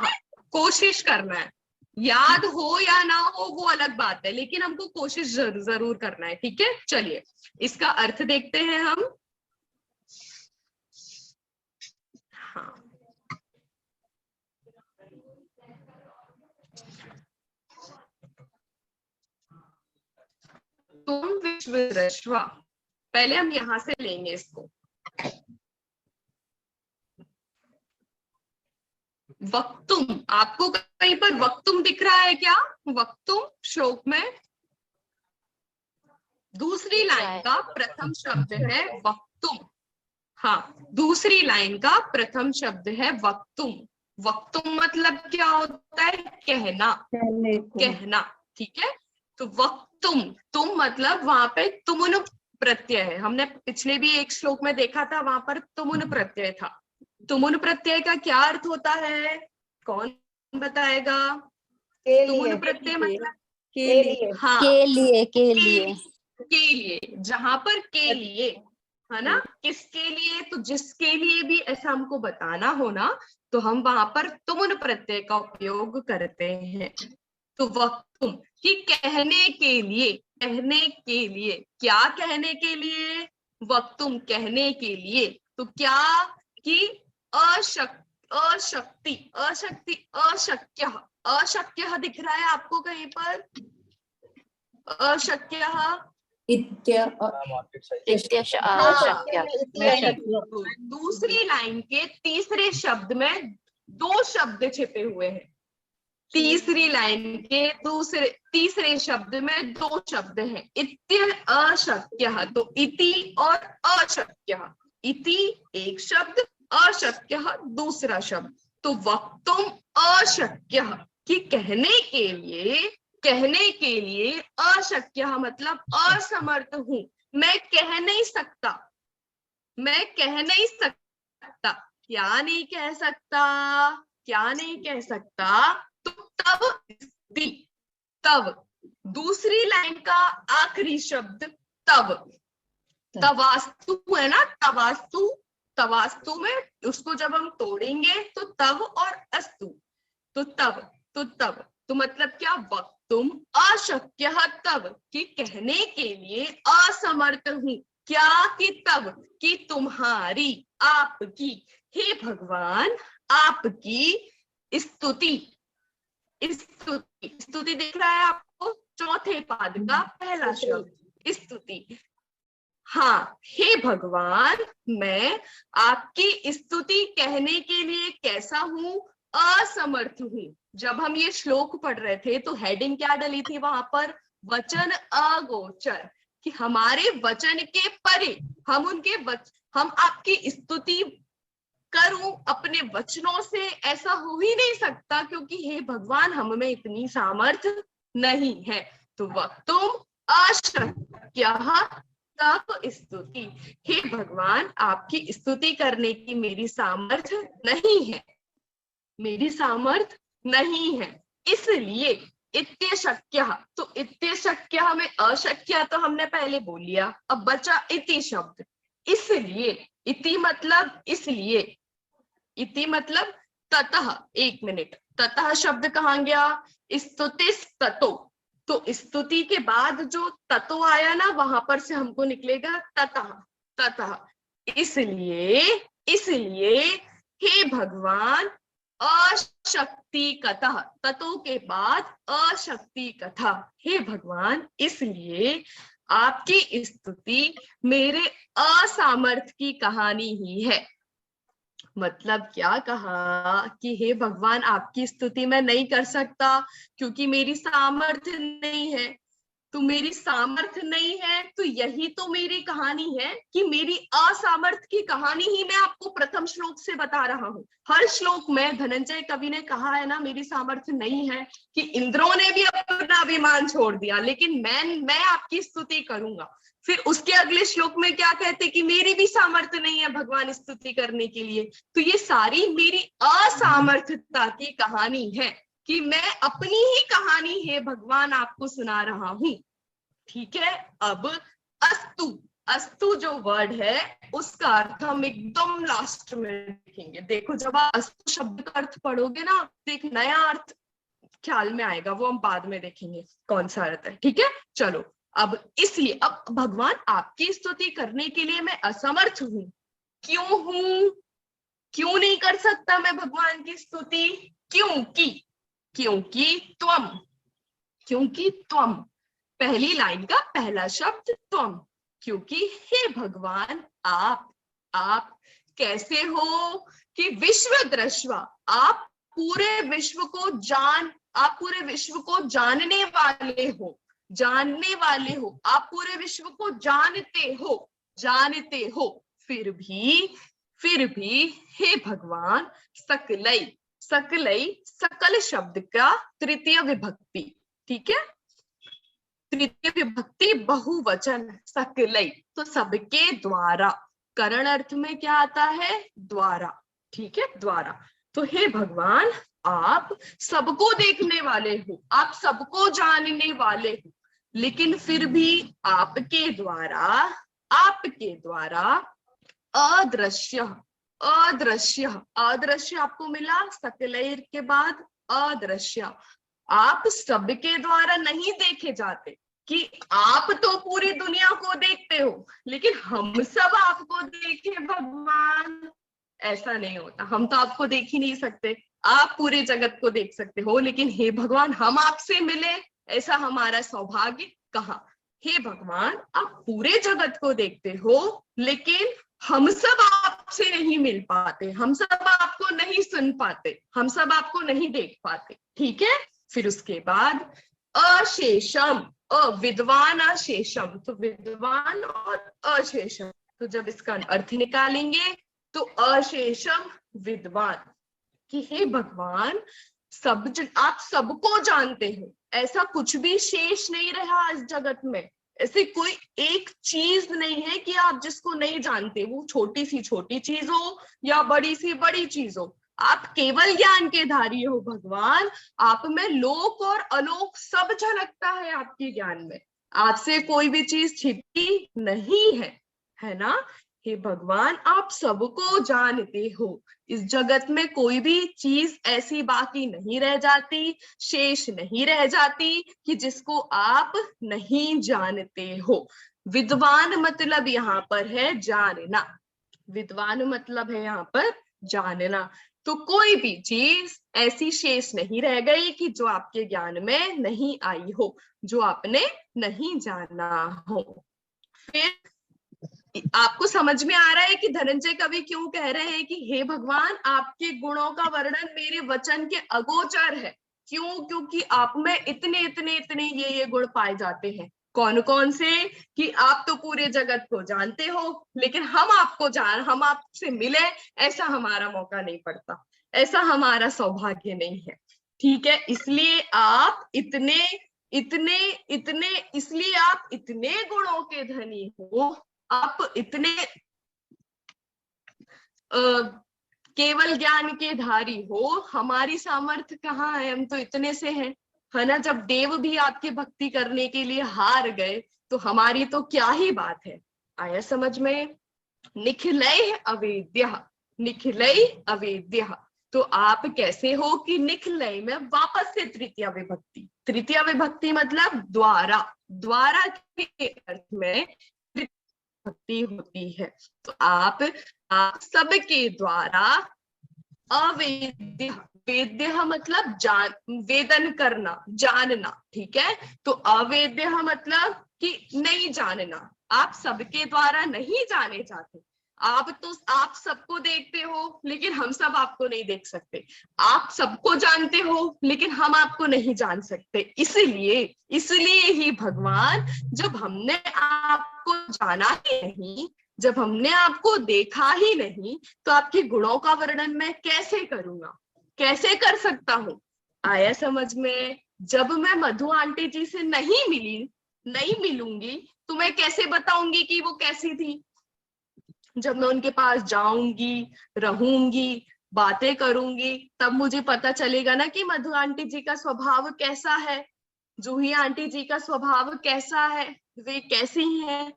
Speaker 1: कोशिश करना है। याद हो या ना हो वो अलग बात है, लेकिन हमको कोशिश जरूर करना है। ठीक है, चलिए इसका अर्थ देखते हैं हम। हाँ, तुम विश्वदृष्ट्वा, पहले हम यहां से लेंगे इसको। वक्तुम, आपको कहीं पर वक्तुम दिख रहा है क्या? वक्तुम श्लोक में दूसरी लाइन का प्रथम शब्द है वक्तुम। हाँ, दूसरी लाइन का प्रथम शब्द है वक्तुम। वक्तुम मतलब क्या होता है? कहना, कहना। ठीक है, तो वक्तुम, तुम मतलब वहां पे तुमुन प्रत्यय है। हमने पिछले भी एक श्लोक में देखा था, वहां पर तुमुन प्रत्यय था। तुमुन प्रत्यय का क्या अर्थ होता है? कौन बताएगा? तुमुन प्रत्यय मतलब
Speaker 2: के लिए,
Speaker 1: हाँ,
Speaker 3: के लिए
Speaker 1: जहां पर के लिए है ना, किसके लिए? तो जिसके लिए भी ऐसा हमको बताना हो ना, तो हम वहां पर तुमुन प्रत्यय का उपयोग करते हैं। तो वक्तुम कि कहने के लिए, कहने के लिए, क्या कहने के लिए? वक्तुम कहने के लिए, तो क्या कि अशक्ति अशक्य अशक्य दिख रहा है आपको कहीं पर? अशक्य दूसरी लाइन के तीसरे शब्द में दो शब्द छिपे हुए हैं। तीसरी लाइन के तीसरे शब्द में दो शब्द हैं, इत्य अशक्य। तो इति और अशक्य, इति एक शब्द, अशक्य दूसरा शब्द। तो वक्तुम अशक्य कि कहने के लिए अशक्य मतलब असमर्थ हूं, मैं कह नहीं सकता। क्या नहीं कह सकता? तो तब दूसरी लाइन का आखिरी शब्द तवास्तु है ना, तवास्तु में उसको जब हम तोड़ेंगे तो तव और अस्तु, तो तब तो मतलब क्या? वक्तुम अशक्य तब कि कहने के लिए असमर्थ हूं। क्या? कि तब कि तुम्हारी, आपकी, हे भगवान आपकी स्तुति दिख रहा है आपको? चौथे पाद का पहला शब्द स्तुति। हाँ, हे भगवान मैं आपकी स्तुति कहने के लिए कैसा हूं? असमर्थ हूं। जब हम ये श्लोक पढ़ रहे थे तो हेडिंग क्या डली थी वहां पर? वचन अगोचर, कि हमारे वचन के परे हम आपकी स्तुति करूं अपने वचनों से, ऐसा हो ही नहीं सकता, क्योंकि हे भगवान हम में इतनी सामर्थ्य नहीं है। तो वक्तुम अशक्य तब स्तुति, हे भगवान आपकी स्तुति करने की मेरी सामर्थ्य नहीं है, इसलिए इत्यशक्य। तो इत्यशक्य में अशक्य तो हमने पहले बोल लिया, अब बचा इति शब्द। इसलिए इति मतलब इसलिए, इति मतलब ततः। एक मिनट, ततः शब्द कहाँ गया? स्तुतिस ततो। तो स्तुति के बाद जो ततो आया ना, वहां पर से हमको निकलेगा ततः। इसलिए हे भगवान अशक्ति कथा, ततो के बाद अशक्ति कथा, हे भगवान इसलिए आपकी स्तुति मेरे असामर्थ्य की कहानी ही है। मतलब क्या कहा कि हे भगवान आपकी स्तुति मैं नहीं कर सकता क्योंकि मेरी सामर्थ्य नहीं है। तो मेरी सामर्थ्य नहीं है तो यही तो मेरी कहानी है कि मेरी असामर्थ्य की कहानी ही मैं आपको प्रथम श्लोक से बता रहा हूँ। हर श्लोक में धनंजय कवि ने कहा है ना मेरी सामर्थ्य नहीं है, कि इंद्रों ने भी अपना अभिमान छोड़ दिया, लेकिन मैं आपकी स्तुति करूंगा। फिर उसके अगले श्लोक में क्या कहते कि मेरी भी सामर्थ्य नहीं है भगवान स्तुति करने के लिए। तो ये सारी मेरी असामर्थ्यता की कहानी है कि मैं अपनी ही कहानी है भगवान आपको सुना रहा हूं। ठीक है, अब अस्तु जो वर्ड है उसका अर्थ हम एकदम लास्ट में देखेंगे। देखो जब आप अस्तु शब्द का अर्थ पढ़ोगे ना तो एक नया अर्थ ख्याल में आएगा, वो हम बाद में देखेंगे कौन सा अर्थ है। ठीक है, चलो अब इसलिए अब भगवान आपकी स्तुति करने के लिए मैं असमर्थ हूं। क्यों नहीं कर सकता मैं भगवान की स्तुति? क्योंकि त्वम, पहली लाइन का पहला शब्द त्वम, क्योंकि हे भगवान आप कैसे हो कि विश्व दृष्टवा, आप पूरे विश्व को जानने वाले हो, आप पूरे विश्व को जानते हो, फिर भी हे भगवान सकल शब्द का तृतीय विभक्ति। ठीक है, तृतीय विभक्ति बहुवचन सकलई, तो सबके द्वारा, करण अर्थ में क्या आता है? द्वारा। ठीक है, द्वारा। तो हे भगवान आप सबको देखने वाले हो, आप सबको जानने वाले हो, लेकिन फिर भी आपके द्वारा अदृश्य आपको मिला सकलैर के बाद अदृश्य, आप सबके द्वारा नहीं देखे जाते, कि आप तो पूरी दुनिया को देखते हो लेकिन हम सब आपको देखे भगवान, ऐसा नहीं होता। हम तो आपको देख ही नहीं सकते, आप पूरे जगत को देख सकते हो, लेकिन हे भगवान हम आपसे मिले ऐसा हमारा सौभाग्य कहाँ। हे भगवान आप पूरे जगत को देखते हो लेकिन हम सब आपसे नहीं मिल पाते, हम सब आपको नहीं सुन पाते, हम सब आपको नहीं देख पाते। ठीक है, फिर उसके बाद अशेषम, विद्वान अशेषम, तो विद्वान और अशेषम, तो जब इसका अर्थ निकालेंगे तो अशेषम विद्वान, कि हे भगवान आप सबको जानते हो, ऐसा कुछ भी शेष नहीं रहा इस जगत में, ऐसे कोई एक चीज नहीं है कि आप जिसको नहीं जानते, वो छोटी सी छोटी चीज हो या बड़ी सी बड़ी चीज हो। आप केवल ज्ञान के धारी हो भगवान, आप में लोक और अलोक सब झलकता है आपके ज्ञान में, आपसे कोई भी चीज छिपी नहीं है ना। हे भगवान आप सबको जानते हो, इस जगत में कोई भी चीज ऐसी बाकी नहीं रह जाती, शेष नहीं रह जाती कि जिसको आप नहीं जानते हो। विद्वान मतलब यहाँ पर है जानना, विद्वान मतलब है यहाँ पर जानना, तो कोई भी चीज ऐसी शेष नहीं रह गई कि जो आपके ज्ञान में नहीं आई हो, जो आपने नहीं जाना हो। फिर आपको समझ में आ रहा है कि धनंजय कवि क्यों कह रहे हैं कि हे भगवान आपके गुणों का वर्णन मेरे वचन के अगोचर है। क्यों? क्योंकि आप में इतने इतने इतने ये गुण पाए जाते हैं। कौन कौन से? कि आप तो पूरे जगत को जानते हो लेकिन हम आपसे मिले ऐसा हमारा मौका नहीं पड़ता, ऐसा हमारा सौभाग्य नहीं है। ठीक है, इसलिए आप इसलिए आप इतने गुणों के धनी हो, आप इतने केवल ज्ञान के धारी हो। हमारी सामर्थ्य कहाँ है, हम तो इतने से हैं, है ना। जब देव भी आपकी भक्ति करने के लिए हार गए तो हमारी तो क्या ही बात है। आया समझ में? निखिलय अवेद्य, निखिलय अवेद्य, तो आप कैसे हो कि निखिलय में वापस से तृतीया विभक्ति, तृतीया विभक्ति मतलब द्वारा, द्वारा के अर्थ में भक्ति होती है। तो आप सबके द्वारा अवेद्य, वेद्य मतलब वेदन करना, जानना। ठीक है, तो अवेद्य मतलब कि नहीं जानना, आप सबके द्वारा नहीं जाने जाते। आप सबको देखते हो लेकिन हम सब आपको नहीं देख सकते, आप सबको जानते हो लेकिन हम आपको नहीं जान सकते। इसलिए ही भगवान जब हमने आपको जाना ही नहीं, जब हमने आपको देखा ही नहीं, तो आपके गुणों का वर्णन मैं कैसे करूंगा, कैसे कर सकता हूँ। आया समझ में? जब मैं मधु आंटी जी से नहीं मिलूंगी तो मैं कैसे बताऊंगी कि वो कैसी थी। जब मैं उनके पास जाऊंगी, रहूंगी, बातें करूंगी, तब मुझे पता चलेगा ना कि मधु आंटी जी का स्वभाव कैसा है, जूही आंटी जी का स्वभाव कैसा है, वे कैसी हैं,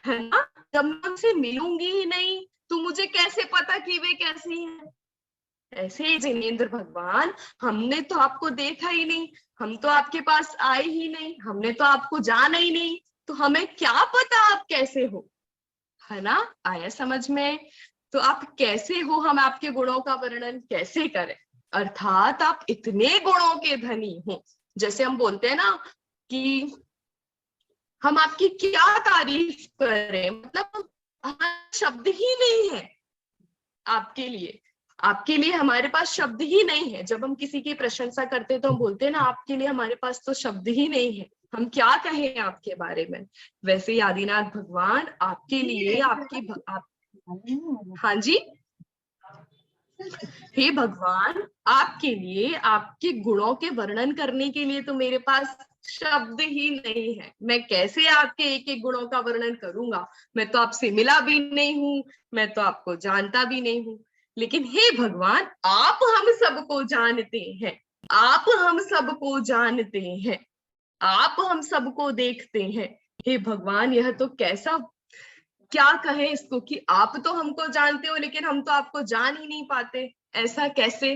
Speaker 1: है ना। जब मैं उनसे मिलूंगी ही नहीं तो मुझे कैसे पता कि वे कैसी हैं। ऐसे ही जिनेंद्र भगवान, हमने तो आपको देखा ही नहीं, हम तो आपके पास आए ही नहीं, हमने तो आपको जाना ही नहीं, तो हमें क्या पता आप कैसे हो, है ना। आया समझ में? तो आप कैसे हो, हम आपके गुणों का वर्णन कैसे करें। अर्थात आप इतने गुणों के धनी हो, जैसे हम बोलते हैं ना कि हम आपकी क्या तारीफ करें, मतलब शब्द ही नहीं है आपके लिए हमारे पास शब्द ही नहीं है। जब हम किसी की प्रशंसा करते हैं तो हम बोलते हैं ना आपके लिए हमारे पास तो शब्द ही नहीं है, हम क्या कहें आपके बारे में। वैसे ही आदिनाथ भगवान आपके लिए हाँ जी, हे भगवान आपके लिए, आपके गुणों के वर्णन करने के लिए तो मेरे पास शब्द ही नहीं है। मैं कैसे आपके एक एक गुणों का वर्णन करूंगा। मैं तो आपसे मिला भी नहीं हूं, मैं तो आपको जानता भी नहीं हूं, लेकिन हे भगवान आप हम सबको जानते हैं, आप हम सबको जानते हैं, आप हम सबको देखते हैं। हे भगवान यह तो कैसा, क्या कहे इसको कि आप तो हमको जानते हो लेकिन हम तो आपको जान ही नहीं पाते, ऐसा कैसे।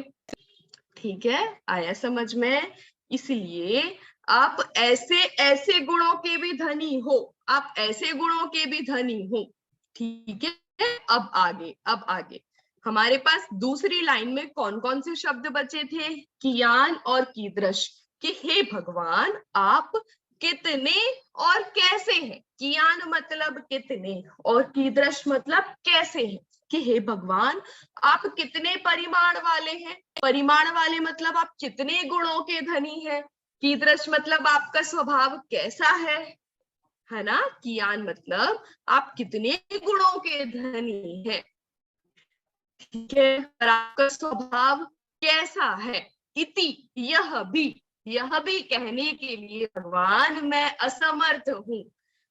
Speaker 1: ठीक है, आया समझ में? इसलिए आप ऐसे ऐसे गुणों के भी धनी हो, आप ऐसे गुणों के भी धनी हो। ठीक है, अब आगे हमारे पास दूसरी लाइन में कौन कौन से शब्द बचे थे? कियान और कीदृश, कि हे भगवान आप कितने और कैसे हैं। कियान मतलब कितने और कीदृश मतलब कैसे हैं, कि हे भगवान आप कितने परिमाण वाले हैं। परिमाण वाले मतलब आप कितने गुणों के धनी हैं। कीदृश मतलब आपका स्वभाव कैसा है ना। कियान मतलब आप कितने गुणों के धनी हैं, ठीक है, और आपका स्वभाव कैसा है। इति यह भी कहने के लिए भगवान मैं असमर्थ हूँ।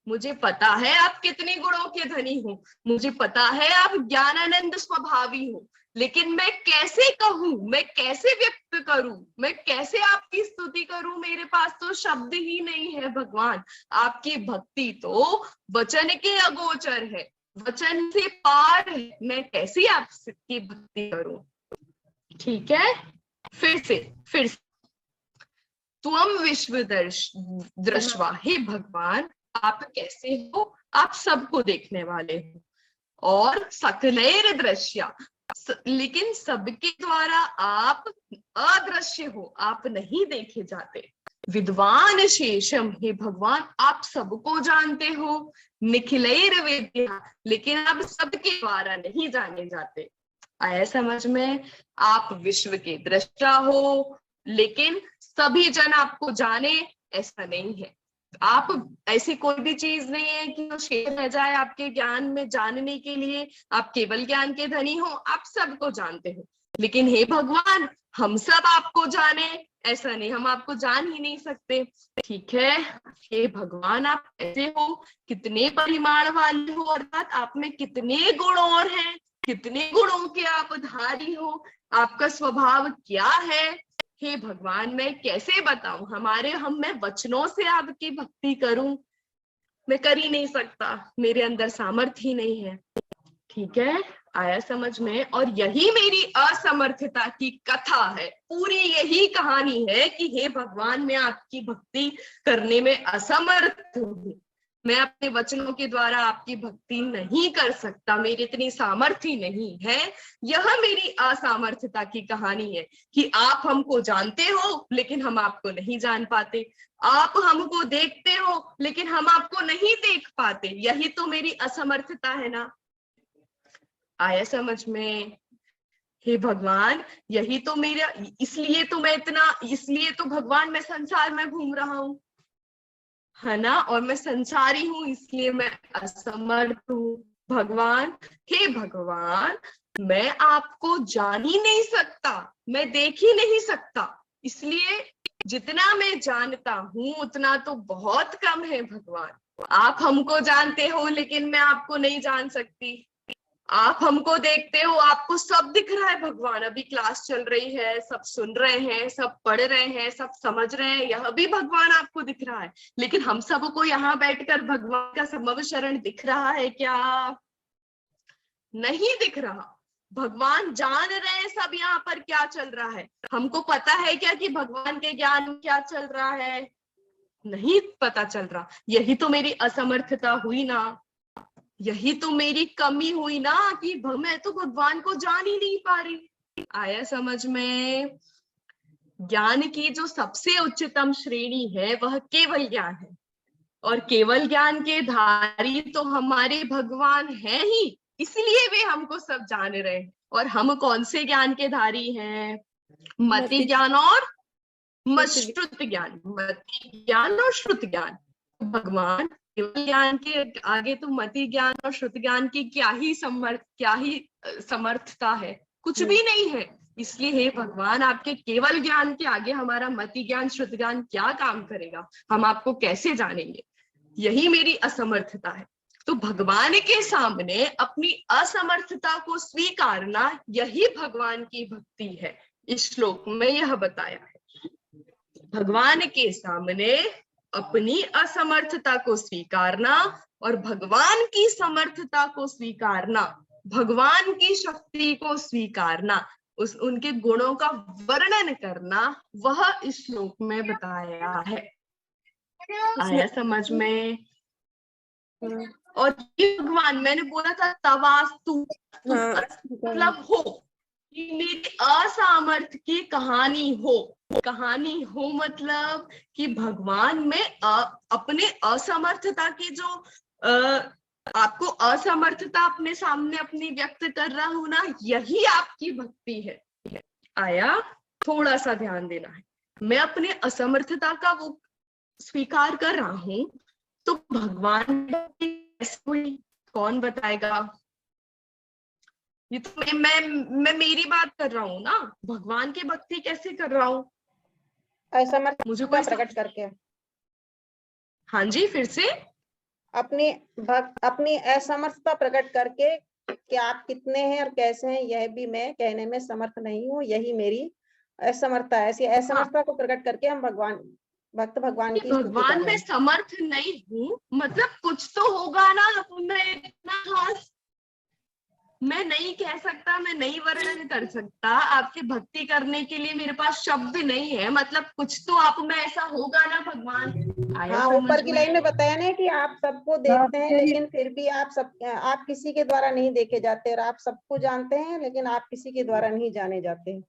Speaker 1: मुझे पता है आप कितने गुणों के धनी हो, मुझे पता है आप ज्ञानानंद स्वभावी हो, लेकिन मैं कैसे कहूँ, मैं कैसे व्यक्त करूं, मैं कैसे आपकी स्तुति करूं, मेरे पास तो शब्द ही नहीं है भगवान। आपकी भक्ति तो वचन के अगोचर है, वचन से पार है, मैं कैसे आपकी भक्ति करूं। ठीक है, फिर से त्वम विश्व दृष्टवा, हे भगवान आप कैसे हो, आप सबको देखने वाले हो। और सकलैर दृश्या, लेकिन सबके द्वारा आप अदृश्य हो, आप नहीं देखे जाते। विद्वान शेषम, हे भगवान आप सबको जानते हो। निखिलैर वेद्या, लेकिन आप सबके द्वारा नहीं जाने जाते। आया समझ में? आप विश्व के दृष्टा हो, लेकिन सभी जन आपको जाने, ऐसा नहीं है। आप ऐसी कोई भी चीज नहीं है कि वो शेष रह जाए आपके ज्ञान में जानने के लिए। आप केवल ज्ञान के धनी हो, आप सबको जानते हो, लेकिन हे भगवान हम सब आपको जाने, ऐसा नहीं, हम आपको जान ही नहीं सकते। ठीक है, हे भगवान आप ऐसे हो, कितने परिमाण वाले हो, अर्थात आप में कितने गुण और हैं, कितने गुणों के आप धारी हो, आपका स्वभाव क्या है। हे भगवान मैं कैसे बताऊं, मैं वचनों से आपकी भक्ति करूं, मैं कर ही नहीं सकता, मेरे अंदर सामर्थ्य ही नहीं है। ठीक है, आया समझ में? और यही मेरी असमर्थता की कथा है, पूरी यही कहानी है कि हे भगवान मैं आपकी भक्ति करने में असमर्थ हूँ, मैं अपने वचनों के द्वारा आपकी भक्ति नहीं कर सकता, मेरी इतनी सामर्थ्य नहीं है। यह मेरी असामर्थ्यता की कहानी है कि आप हमको जानते हो लेकिन हम आपको नहीं जान पाते, आप हमको देखते हो लेकिन हम आपको नहीं देख पाते। यही तो मेरी असमर्थता है ना। आया समझ में? हे भगवान यही तो मेरा, इसलिए तो भगवान मैं संसार में घूम रहा हूँ, है ना, और मैं संसारी हूँ, इसलिए मैं असमर्थ हूँ। भगवान, हे भगवान मैं आपको जान ही नहीं सकता, मैं देख ही नहीं सकता, इसलिए जितना मैं जानता हूँ उतना तो बहुत कम है भगवान। आप हमको जानते हो लेकिन मैं आपको नहीं जान सकती। आप हमको देखते हो, आपको सब दिख रहा है भगवान, अभी क्लास चल रही है, सब सुन रहे हैं, सब पढ़ रहे हैं, सब समझ रहे हैं, यह भी भगवान आपको दिख रहा है, लेकिन हम सबको यहाँ बैठकर भगवान का संभव शरण दिख रहा है क्या? नहीं दिख रहा। भगवान जान रहे हैं सब यहाँ पर क्या चल रहा है, हमको पता है क्या कि भगवान के ज्ञान में क्या चल रहा है? नहीं पता चल रहा। यही तो मेरी असमर्थता हुई ना, यही तो मेरी कमी हुई ना कि मैं तो भगवान को जान ही नहीं पा रही। आया समझ में? ज्ञान की जो सबसे उच्चतम श्रेणी है वह केवल ज्ञान है, और केवल ज्ञान के धारी तो हमारे भगवान हैं ही, इसलिए वे हमको सब जान रहे हैं। और हम कौन से ज्ञान के धारी हैं? मति ज्ञान और श्रुत ज्ञान, मति ज्ञान और श्रुत ज्ञान। भगवान केवल ज्ञान के आगे तो मति ज्ञान और श्रुत ज्ञान की क्या ही समर्थता है, कुछ भी नहीं है। इसलिए हे भगवान आपके केवल ज्ञान के आगे हमारा मति ज्ञान श्रुत ज्ञान क्या काम करेगा, हम आपको कैसे जानेंगे? यही मेरी असमर्थता है। तो भगवान के सामने अपनी असमर्थता को स्वीकारना, यही भगवान की भक्ति है। इस श्लोक में यह बताया है, भगवान के सामने अपनी असमर्थता को स्वीकारना और भगवान की समर्थता को स्वीकारना, भगवान की शक्ति को स्वीकारना, उनके गुणों का वर्णन करना, वह इस श्लोक में बताया है। आया समझ में? और ये भगवान, मैंने बोला था तवास्तु, मतलब हो, कि मेरी असामर्थ्य की कहानी हो। कहानी हो मतलब कि भगवान में अपने असमर्थता की जो आपको असमर्थता अपने सामने अपनी व्यक्त कर रहा हूं ना, यही आपकी भक्ति है। आया? थोड़ा सा ध्यान देना है। मैं अपने असमर्थता का वो स्वीकार कर रहा हूं, तो भगवान कैसे हुई, कौन बताएगा? ये तो मैं मेरी बात कर रहा हूँ ना, भगवान की भक्ति कैसे कर रहा हूँ? मुझे कोई
Speaker 2: प्रकट करके।
Speaker 1: हाँ जी, फिर से।
Speaker 2: अपनी असमर्थता प्रकट करके कि आप कितने हैं और कैसे हैं, यह भी मैं कहने में समर्थ नहीं हूँ, यही मेरी असमर्थता है। ऐसी असमर्थता को प्रकट करके हम भगवान की
Speaker 1: भगवान में समर्थ नहीं हूँ मतलब कुछ तो होगा ना। मैं इतना खास मैं नहीं कह सकता, मैं नहीं वर्णन कर सकता। आपकी भक्ति करने के लिए मेरे पास शब्द नहीं है, मतलब कुछ तो आप में ऐसा होगा ना भगवान।
Speaker 2: हाँ, ऊपर की लाइन में बताया ना कि आप सबको देखते हैं, लेकिन फिर भी आप किसी के द्वारा नहीं देखे जाते, और आप सबको जानते हैं लेकिन आप किसी के द्वारा नहीं जाने जाते।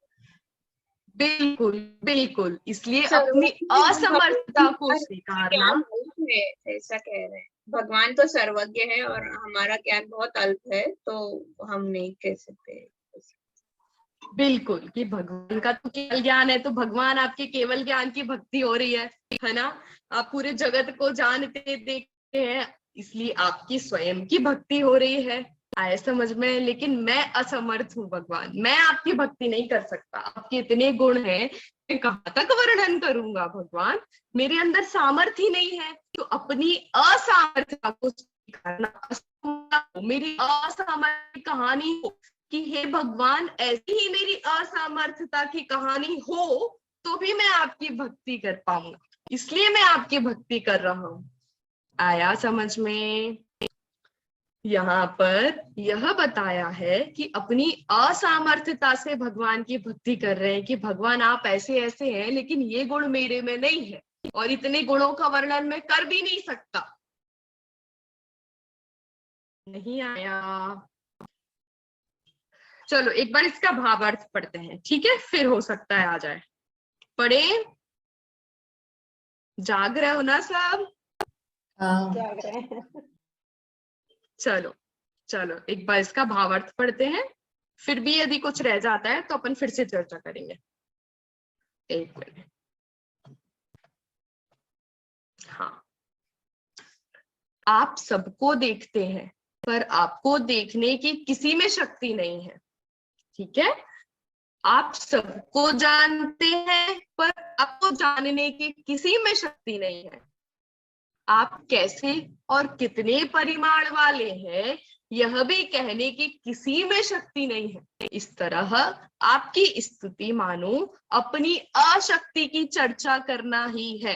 Speaker 1: बिल्कुल बिल्कुल, इसलिए अपनी असमर्थता को स्वीकारना।
Speaker 5: ऐसा कह रहे हैं, भगवान तो सर्वज्ञ है और हमारा ज्ञान बहुत अल्प है, तो हम नहीं कह सकते।
Speaker 1: बिल्कुल, कि भगवान का तो केवल ज्ञान है, तो भगवान आपके केवल ज्ञान की भक्ति हो रही है ना। आप पूरे जगत को जानते देखते हैं, इसलिए आपकी स्वयं की भक्ति हो रही है। आए समझ में? लेकिन मैं असमर्थ हूँ भगवान, मैं आपकी भक्ति नहीं कर सकता। आपके इतने गुण हैं, मैं कहाँ तक वर्णन करूंगा भगवान? मेरे अंदर सामर्थ्य ही नहीं है। तो अपनी असामर्थ्यता को स्वीकारना, मेरी असामर्थ्य कहानी हो कि हे भगवान, ऐसी ही मेरी असमर्थता की कहानी हो तो भी मैं आपकी भक्ति कर पाऊंगा, इसलिए मैं आपकी भक्ति कर रहा हूं। आया समझ में? यहाँ पर यह बताया है कि अपनी असामर्थ्यता से भगवान की भक्ति कर रहे हैं कि भगवान आप ऐसे ऐसे हैं, लेकिन ये गुण मेरे में नहीं है, और इतने गुणों का वर्णन मैं कर भी नहीं सकता। नहीं आया? चलो एक बार इसका भावार्थ पढ़ते हैं, ठीक है? फिर हो सकता है आ जाए। पढ़े? जाग रहे हो ना सब?
Speaker 2: जाग रहे हैं।
Speaker 1: चलो चलो एक बार इसका भावार्थ पढ़ते हैं, फिर भी यदि कुछ रह जाता है तो अपन फिर से चर्चा करेंगे। एक मिनट। हाँ, आप सबको देखते हैं पर आपको देखने की किसी में शक्ति नहीं है, ठीक है? आप सबको जानते हैं पर आपको जानने की किसी में शक्ति नहीं है। आप कैसे और कितने परिमाण वाले हैं, यह भी कहने की किसी में शक्ति नहीं है। इस तरह आपकी स्तुति मानो अपनी अशक्ति की चर्चा करना ही है।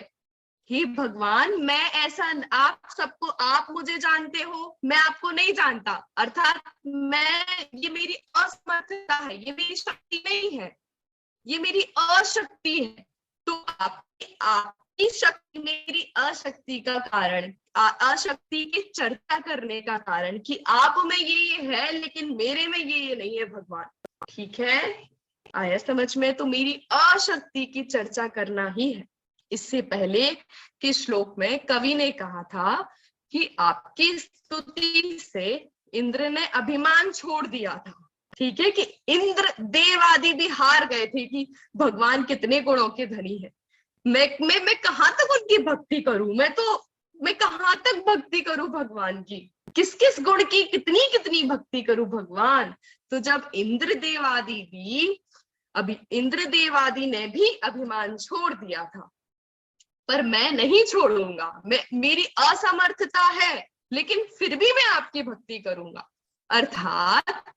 Speaker 1: हे भगवान, मैं ऐसा, आप मुझे जानते हो, मैं आपको नहीं जानता, अर्थात ये मेरी असमर्थता है, ये मेरी शक्ति नहीं है, ये मेरी अशक्ति है। तो आपकी शक्ति मेरी अशक्ति का कारण, अशक्ति की चर्चा करने का कारण कि आप में ये है लेकिन मेरे में ये नहीं है भगवान, ठीक है? आया समझ में? तो मेरी अशक्ति की चर्चा करना ही है। इससे पहले के श्लोक में कवि ने कहा था कि आपकी स्तुति से इंद्र ने अभिमान छोड़ दिया था, ठीक है? कि इंद्र देव आदि भी हार गए थे कि भगवान कितने गुणों के धनी है। मैं कहाँ तक उनकी भक्ति करूं? मैं कहाँ तक भक्ति करूं भगवान की? किस किस गुण की कितनी कितनी भक्ति करूं भगवान? तो जब इंद्र देवादि ने भी अभिमान छोड़ दिया था, पर मैं नहीं छोड़ूंगा, मेरी असमर्थता है लेकिन फिर भी मैं आपकी भक्ति करूंगा। अर्थात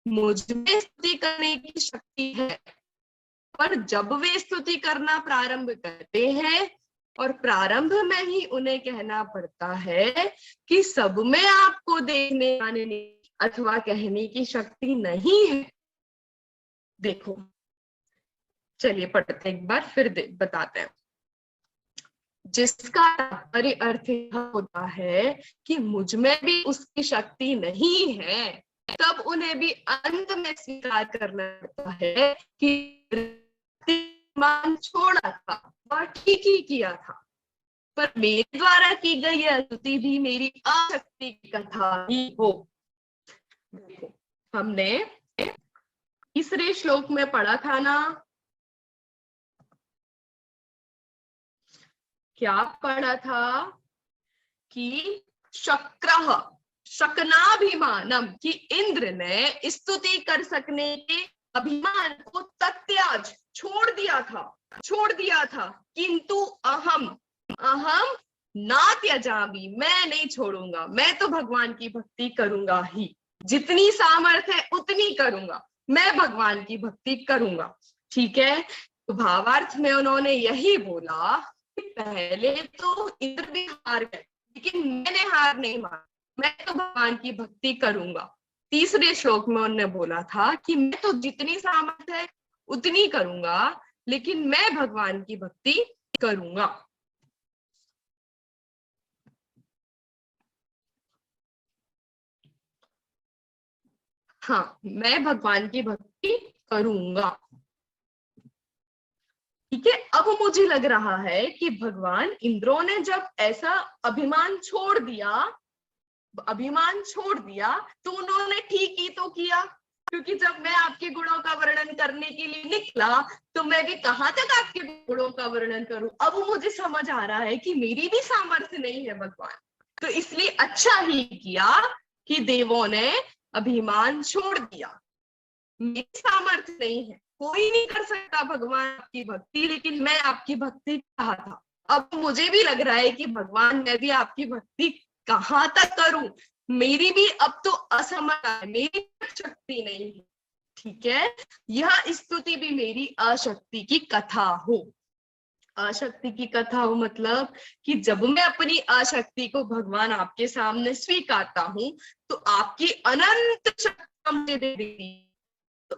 Speaker 1: मुझ में स्तुति करने की शक्ति है, पर जब वे स्तुति करना प्रारंभ करते हैं और प्रारंभ में ही उन्हें कहना पड़ता है कि सब में आपको देखने, जानने अथवा कहने की शक्ति नहीं है, देखो, चलिए पढ़ते एक बार फिर बताते हैं। जिसका तात्पर्य अर्थ यह होता है कि मुझ में भी उसकी शक्ति नहीं है, तब उन्हें भी अंत में स्वीकार करना पड़ता है कि मान छोड़ा था, वह ठीक ही किया था, पर मेरे द्वारा की गई यह स्तुति भी मेरी अशक्ति की कथा ही हो। देखो, हमने तीसरे श्लोक में पढ़ा था ना, क्या पढ़ा था कि शक्रः शकनाभिमानम, कि इंद्र ने स्तुति कर सकने के अभिमान को तत्याज छोड़ दिया था, किंतु अहम ना त्यजामि, मैं नहीं छोड़ूंगा, मैं तो भगवान की भक्ति करूंगा ही, जितनी सामर्थ्य है उतनी करूंगा, मैं भगवान की भक्ति करूंगा। ठीक है, तो भावार्थ में उन्होंने यही बोला कि पहले तो इंद्र भी हार गए, लेकिन मैंने हार नहीं माना, मैं तो भगवान की भक्ति करूंगा। तीसरे श्लोक में उन्होंने बोला था कि मैं तो जितनी सामर्थ्य है उतनी करूंगा, लेकिन मैं भगवान की भक्ति करूंगा। हाँ, मैं भगवान की भक्ति करूंगा। ठीक है, अब मुझे लग रहा है कि भगवान इंद्रों ने जब ऐसा अभिमान छोड़ दिया तो उन्होंने ठीक ही तो किया, क्योंकि जब मैं आपके गुणों का वर्णन करने के लिए निकला तो मैं भी कहाँ तक आपके गुणों का वर्णन करूं। अब मुझे समझ आ रहा है कि मेरी भी सामर्थ्य नहीं है भगवान, तो इसलिए अच्छा ही किया कि देवों ने अभिमान छोड़ दिया। मेरी सामर्थ्य नहीं है, कोई नहीं कर सकता भगवान आपकी भक्ति, लेकिन मैं आपकी भक्ति कहा था। अब मुझे भी लग रहा है कि भगवान मैं भी आपकी भक्ति कहाँ तक करूं, मेरी भी अब तो असमर्थ है, मेरी शक्ति नहीं है। ठीक है, यह स्तुति भी मेरी अशक्ति की कथा हो। अशक्ति की कथा हो मतलब कि जब मैं अपनी अशक्ति को भगवान आपके सामने स्वीकारता हूं तो आपकी अनंत शक्ति मुझे दे देती है, तो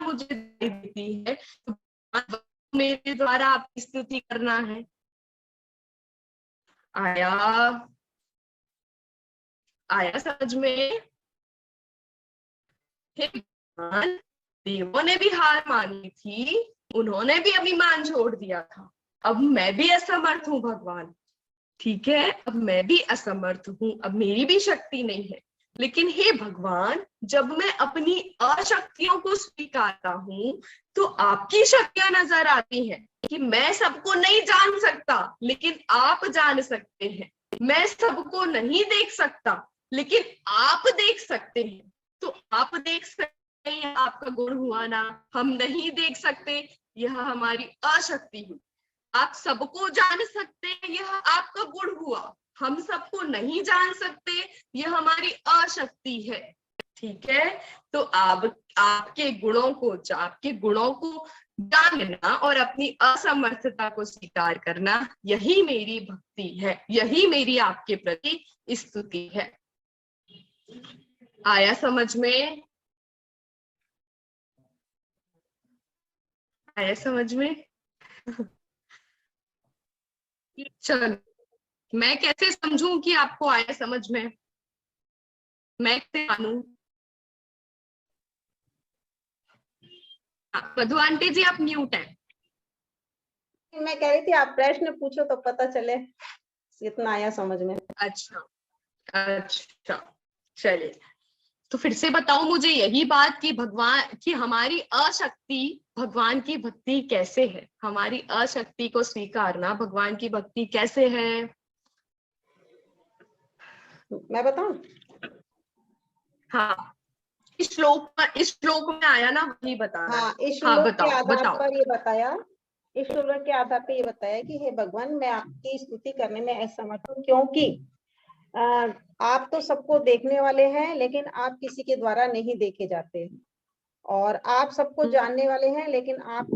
Speaker 1: मुझे दे देती है, तो मेरे द्वारा आपकी स्तुति करना है। आया समझ में? भगवान, देवों ने भी हार मानी थी, उन्होंने भी अभिमान छोड़ दिया था, अब मैं भी असमर्थ हूं भगवान। ठीक है, अब मैं भी असमर्थ हूं, अब मेरी भी शक्ति नहीं है, लेकिन हे भगवान, जब मैं अपनी अशक्तियों को स्वीकारता हूं तो आपकी शक्तियां नजर आती हैं कि मैं सबको नहीं जान सकता, लेकिन आप जान सकते हैं। मैं सबको नहीं देख सकता, लेकिन आप देख सकते हैं। तो आप देख सकते हैं, आपका गुण हुआ ना। हम नहीं देख सकते, यह हमारी अशक्ति हुई। आप सबको जान सकते हैं, यह आपका गुण हुआ। हम सबको नहीं जान सकते, यह हमारी अशक्ति है। ठीक है, तो आपके गुणों को जानना और अपनी असमर्थता को स्वीकार करना, यही मेरी भक्ति है, यही मेरी आपके प्रति स्तुति है। आया समझ में? आया समझ में? चलो, मैं कैसे समझूं कि आपको आया समझ में? मैं कैसे मानूं? मधु आंटी जी, आप म्यूट हैं।
Speaker 2: मैं कह रही थी आप प्रश्न पूछो तो पता चले कितना आया समझ में।
Speaker 1: अच्छा, चलिए, तो फिर से बताओ मुझे यही बात कि भगवान की हमारी अशक्ति भगवान की भक्ति कैसे है, हमारी अशक्ति को स्वीकारना भगवान की भक्ति कैसे है?
Speaker 2: मैं बताऊं?
Speaker 1: हाँ, इस श्लोक में आया ना, वही बता रहा है।
Speaker 2: हाँ, इस श्लोक के आधार
Speaker 1: बताओ।
Speaker 2: पर ये बताया, इस श्लोक के आधार पर ये बताया कि हे भगवान, मैं आपकी स्तुति करने में असमर्थ हूँ, क्योंकि आप तो सबको देखने वाले हैं, लेकिन आप किसी के द्वारा नहीं देखे जाते, और आप सबको जानने वाले हैं, लेकिन आप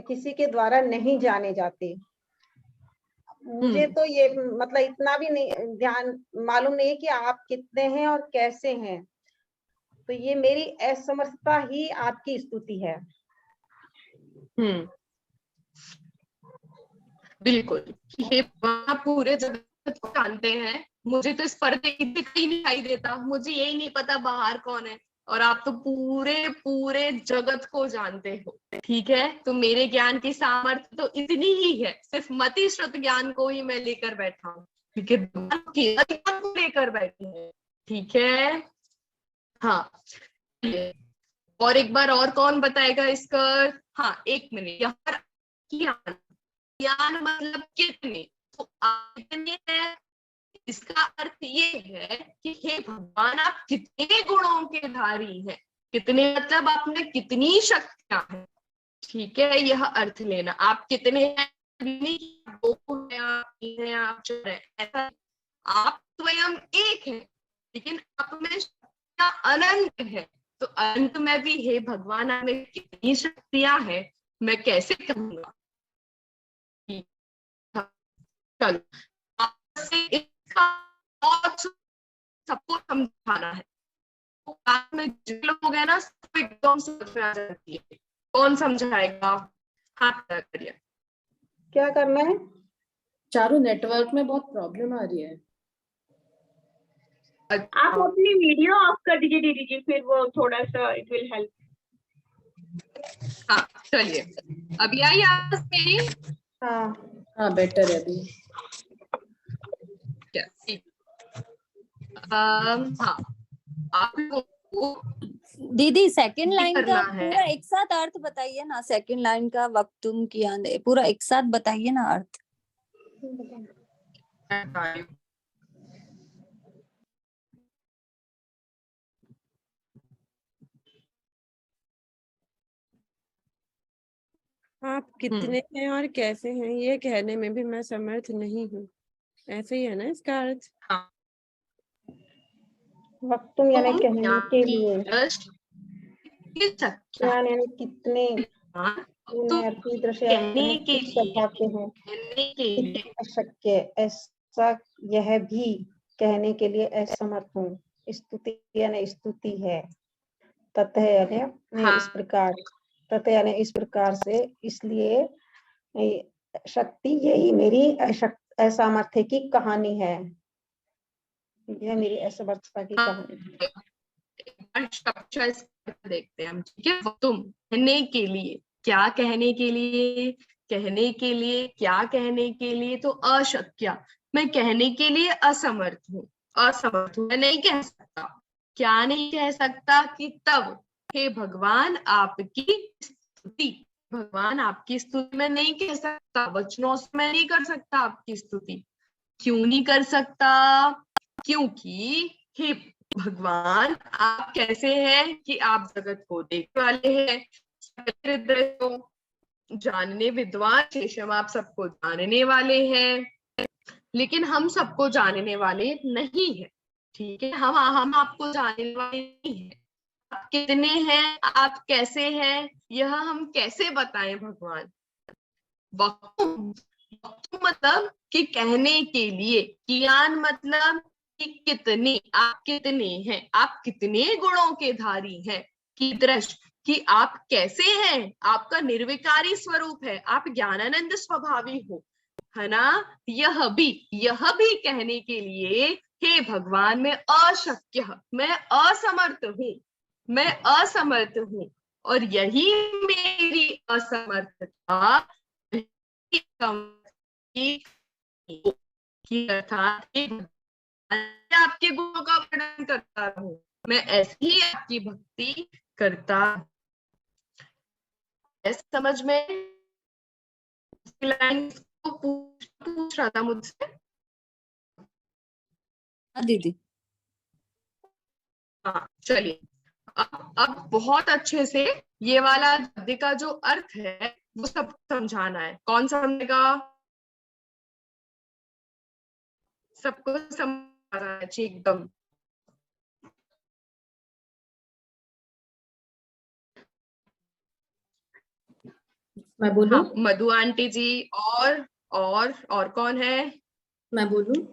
Speaker 2: किसी के द्वारा नहीं जाने जाते। मुझे तो ये मतलब इतना भी नहीं ध्यान मालूम नहीं है कि आप कितने हैं और कैसे हैं। तो ये मेरी असमर्थता ही आपकी स्तुति है।
Speaker 1: बिल्कुल। ये आप पूरे जगत को जानते हैं, मुझे तो इस पर्दे की दिखाई नहीं दिखाई देता, मुझे यही नहीं पता बाहर कौन है, और आप तो पूरे पूरे जगत को जानते हो। ठीक है, तो मेरे ज्ञान की सामर्थ्य तो इतनी ही है, सिर्फ मति श्रुत ज्ञान को ही मैं लेकर बैठा हूँ, क्योंकि भगवान केवल ज्ञान को लेकर बैठे हैं। ठीक है, हाँ। और एक बार और कौन बताएगा इसका? हाँ, एक मिनट। यहाँ ज्ञान, ज्ञान मतलब कितने, तो कितने है, इसका अर्थ ये है कि हे भगवान आप कितने गुणों के धारी हैं। कितने मतलब आपने कितनी शक्तियां हैं। ठीक है, यह अर्थ लेना। आप कितने हैं, दो हैं, आप तीन हैं, आप चार हैं, ऐसा। आप स्वयं एक है, लेकिन आप में शक्तियां अनंत है। तो अनंत में भी हे भगवान आप में कितनी शक्तियां हैं, मैं कैसे कहूंगा। चलो, आपसे इसका और सबको समझाना है। तो क्लास में जितने लोग हैं ना, सबको एकदम समझ में आ जाती है। कौन समझाएगा? हाथ खड़ा करिए।
Speaker 2: क्या करना है?
Speaker 8: चारों नेटवर्क में बहुत प्रॉब्लम आ रही है।
Speaker 5: आप अपनी वीडियो ऑफ कर दीजिए दीदी जी, फिर वो थोड़ा सा इट विल हेल्प।
Speaker 1: हाँ, चलिए, अभी आई आवाज मेरी?
Speaker 8: हाँ बेटर है अभी।
Speaker 1: हाँ, आपको
Speaker 3: दीदी सेकंड लाइन का
Speaker 1: करना है।
Speaker 3: पूरा एक साथ अर्थ बताइए ना। सेकंड लाइन का वक्तुम किया पूरा एक साथ बताइए ना अर्थ।
Speaker 4: आप कितने हैं और कैसे हैं ये कहने में भी मैं समर्थ नहीं हूँ, ऐसे ही है ना इसका अर्थ?
Speaker 1: हाँ,
Speaker 2: वक्तुम यानी कहने के लिए,
Speaker 1: ज्ञान
Speaker 2: यानी कितने,
Speaker 1: तो
Speaker 2: दृश्य
Speaker 1: कहने के
Speaker 2: सभा के हैं,
Speaker 1: कहने के लिए
Speaker 2: अशक्य, ऐसा यह भी कहने के लिए असमर्थ हूँ। स्तुति यानी स्तुति है। ततः यानी इस प्रकार, ततः यानी इस प्रकार से, इसलिए शक्ति यही मेरी असामर्थ्य की कहानी है। यह मेरी असमर्थता की कहानी है।
Speaker 1: देखते हैं हम। ठीक है, तुम कहने के लिए, क्या कहने के लिए, कहने के लिए, क्या कहने के लिए, तो अशक्य, मैं कहने के लिए असमर्थ हूँ, असमर्थ हूँ, मैं नहीं कह सकता। क्या नहीं कह सकता? कि तब हे भगवान आपकी स्तुति, भगवान आपकी स्तुति मैं नहीं कह सकता, वचनों से मैं नहीं कर सकता आपकी स्तुति। क्यों नहीं कर सकता? क्योंकि हे भगवान आप कैसे हैं कि आप जगत को देखने वाले हैं, जानने विद्वान शेषम, आप सबको जानने वाले हैं, लेकिन हम सबको जानने वाले नहीं है। ठीक है, हम आपको जानने वाले नहीं है। आप कितने हैं, आप कैसे हैं, यह हम कैसे बताएं भगवान। वक्त मतलब कि कहने के लिए, ज्ञान मतलब कि कितने, आप कितने हैं, आप कितने गुणों के धारी हैं, की दृष्ट कि आप कैसे हैं, आपका निर्विकारी स्वरूप है, आप ज्ञानानंद स्वभावी हो, है ना। यह भी कहने के लिए हे भगवान मैं अशक्य, मैं असमर्थ हूँ, मैं असमर्थ हूँ, और यही मेरी असमर्थता आपके गुणों का वर्णन करता हूँ, मैं ऐसे ही आपकी भक्ति करता। समझ में लाइन को पूछ रहा था मुझसे।
Speaker 3: दीदी
Speaker 1: हाँ, चलिए, अब बहुत अच्छे से ये वाला गद्य का जो अर्थ है वो सब समझाना है। कौन समझेगा? सबको समझना चाहिए एकदम।
Speaker 8: मैं बोलूं?
Speaker 1: हाँ, मधु आंटी जी, और कौन है?
Speaker 8: मैं बोलूं?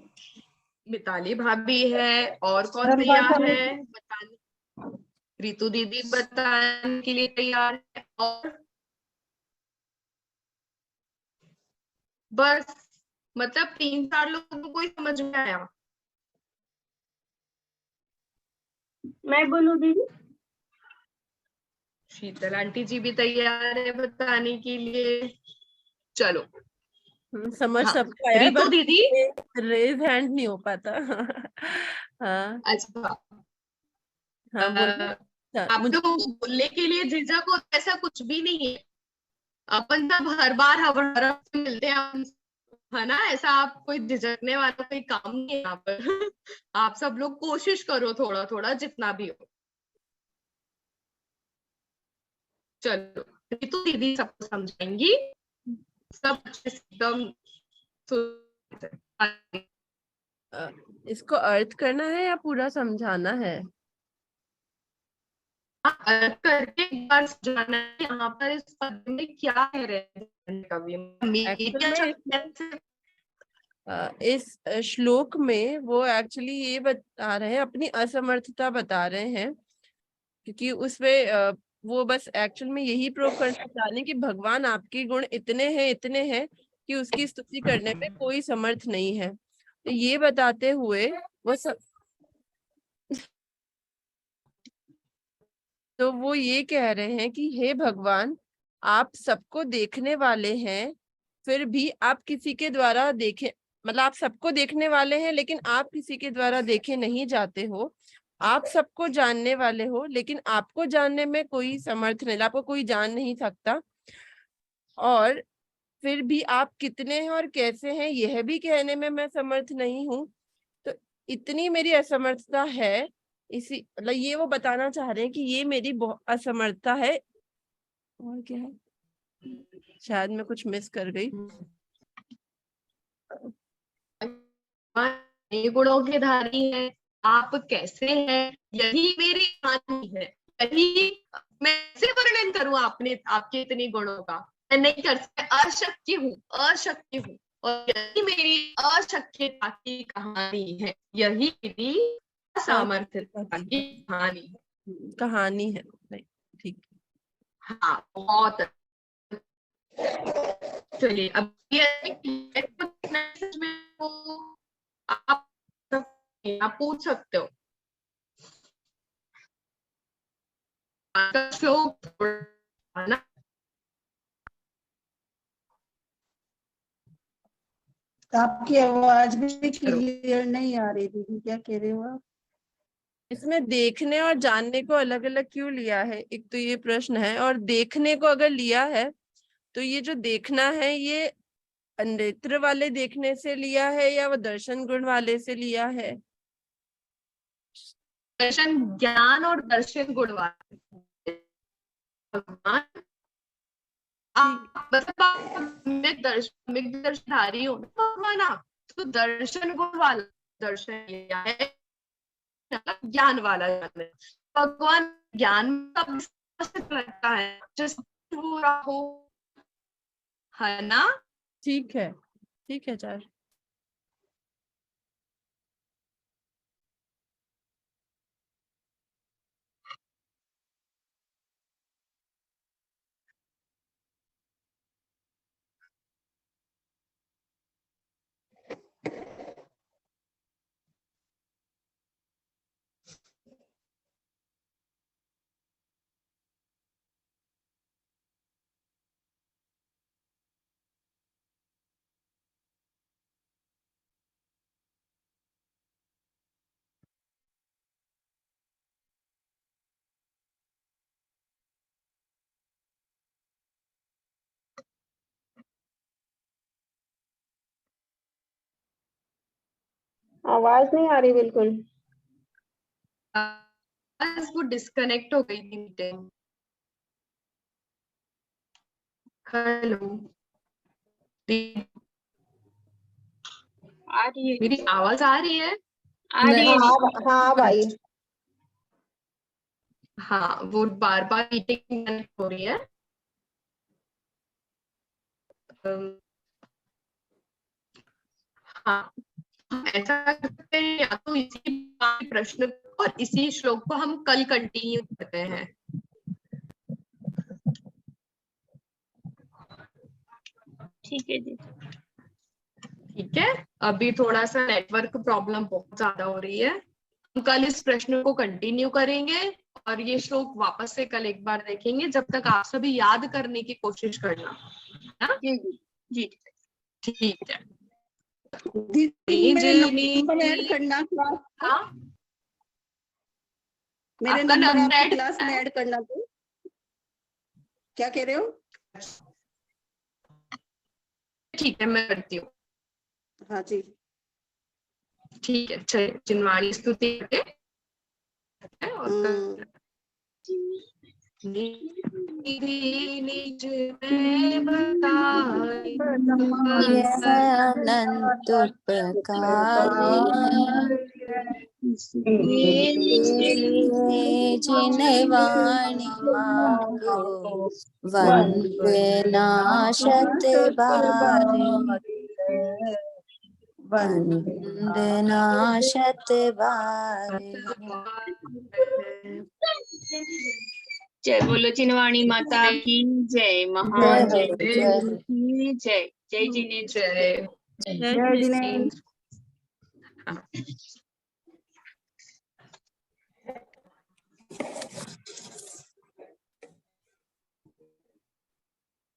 Speaker 1: मिताली भाभी है, और कौन तैयार है बताने? रितु दीदी बताने के लिए तैयार है, और बस मतलब 3-4 लोगों को ही समझ में आया।
Speaker 5: मैं बोलूं दीदी?
Speaker 1: शीतल आंटी जी भी तैयार है बताने के लिए। चलो
Speaker 4: समझ
Speaker 1: हाँ,
Speaker 4: सबको आया,
Speaker 1: रितु
Speaker 4: बस
Speaker 1: दीदी।
Speaker 4: रेज हैंड नहीं हो पाता। हाँ
Speaker 1: अच्छा,
Speaker 4: हाँ बोलिए।
Speaker 1: आप
Speaker 4: मुझे
Speaker 1: लोगों को बोलने के लिए झिझक हो ऐसा कुछ भी नहीं है। अपन सब हर बार हर हफ्ते मिलते हैं हम, है ना, ऐसा आप कोई झिझकने वाला कोई काम नहीं है यहाँ पर। आप सब लोग कोशिश करो थोड़ा थोड़ा जितना भी हो। चलो रितु दीदी सबको समझाएंगी, सब अच्छे से एकदम
Speaker 4: इसको अर्थ करना है या पूरा समझाना है?
Speaker 1: अर्थ करके एक बार जाना है यहाँ पर इस पद में क्या कह रहे हैं कवि।
Speaker 4: एक्चुअल में इस श्लोक में वो एक्चुअली ये बता रहे हैं, अपनी असमर्थता बता रहे हैं, क्योंकि उसमें वो बस एक्चुअल में यही प्रूव करना चाह रहे हैं कि भगवान आपके गुण इतने हैं कि उसकी स्तुति करने में कोई समर्थ नहीं है। तो ये बताते हुए वो ये कह रहे हैं कि हे भगवान, आप सबको देखने वाले हैं, फिर भी आप किसी के द्वारा देखे, मतलब आप सबको देखने वाले हैं लेकिन आप किसी के द्वारा देखे नहीं जाते हो। आप सबको जानने वाले हो लेकिन आपको जानने में कोई समर्थ नहीं, आपको कोई जान नहीं सकता। और फिर भी आप कितने हैं और कैसे हैं यह भी कहने में मैं समर्थ नहीं हूँ। तो इतनी मेरी असमर्थता है, इसी मतलब ये वो बताना चाह रहे हैं कि ये मेरी असमर्थता है। और क्या है, शायद मैं कुछ मिस कर गई।
Speaker 1: ये गुणों के धारी है, आप कैसे हैं यही मेरी कहानी है। यही मैं कैसे वर्णन करूं आपने आपके इतने गुणों का, मैं नहीं कर सकता, अशक्य हूँ, अशक्य हूँ। और यही मेरी अशक्यता की कहानी है, यही मेरी असामर्थ्यता की कहानी है।
Speaker 4: कहानी है, नहीं ठीक।
Speaker 1: हाँ बहुत। चलिए अब ये आप आप पूछ सकते हो। आपका श्लोक है ना?
Speaker 2: आपकी आवाज भी क्लियर नहीं आ रही दीदी, क्या कह रहे हो आप?
Speaker 4: इसमें देखने और जानने को अलग अलग क्यों लिया है, एक तो ये प्रश्न है। और देखने को अगर लिया है तो ये जो देखना है ये नेत्र वाले देखने से लिया है या वो दर्शन गुण वाले से लिया है?
Speaker 1: दर्शन ज्ञान और दर्शन गुण वाले भगवान। आप मतलब आप दर्शनधारी हो ना भगवान, आप तो दर्शन गुण वाला दर्शन लिया है, ज्ञान वाला ज्ञान है। भगवान ज्ञान का लगता है जैसे हो रहा हो, है ना?
Speaker 4: ठीक है, ठीक है चार।
Speaker 2: आवाज नहीं आ रही बिल्कुल।
Speaker 1: वो डिस्कनेक्ट हो गई थी मीटिंग। हेलो,
Speaker 5: आ रही है,
Speaker 1: मेरी आवाज आ रही है?
Speaker 5: आ रही है।
Speaker 2: हाँ भाई।
Speaker 1: हाँ वो बार बार मीटिंग कनेक्ट हो रही है। हाँ ऐसा कर सकते हैं, या तो इसी प्रश्न और इसी श्लोक को हम कल कंटिन्यू करते हैं।
Speaker 5: ठीक है जी।
Speaker 1: ठीक है, अभी थोड़ा सा नेटवर्क प्रॉब्लम बहुत ज्यादा हो रही है। हम कल इस प्रश्न को कंटिन्यू करेंगे और ये श्लोक वापस से कल एक बार देखेंगे। जब तक आप सभी याद करने की कोशिश करना, है?
Speaker 5: जी जी जी
Speaker 1: ठीक है।
Speaker 9: दीदी मेरे नंबर ऐड करना क्लास,
Speaker 1: हाँ,
Speaker 9: मेरे
Speaker 1: आपका
Speaker 9: नंबर
Speaker 1: नंबर
Speaker 9: आपकी
Speaker 1: ऐड
Speaker 9: क्लास में ऐड करना। तो क्या कह रहे हो?
Speaker 1: ठीक है, मैं करती हूँ।
Speaker 9: हाँ जी।
Speaker 1: ठीक है, चलिए चिन्वाणी स्तुति करके और निज में बताई
Speaker 3: यह अनंत उपकारी के लिए जिन वाणी मांगो वंदना शत बारी, वंदना शत बारी।
Speaker 5: जय बोलो चिन्वाणी माता की जय, महान जय की जय, जय जिनेन्द्र
Speaker 1: जय
Speaker 5: जय।
Speaker 9: जय जिनेन्द्र।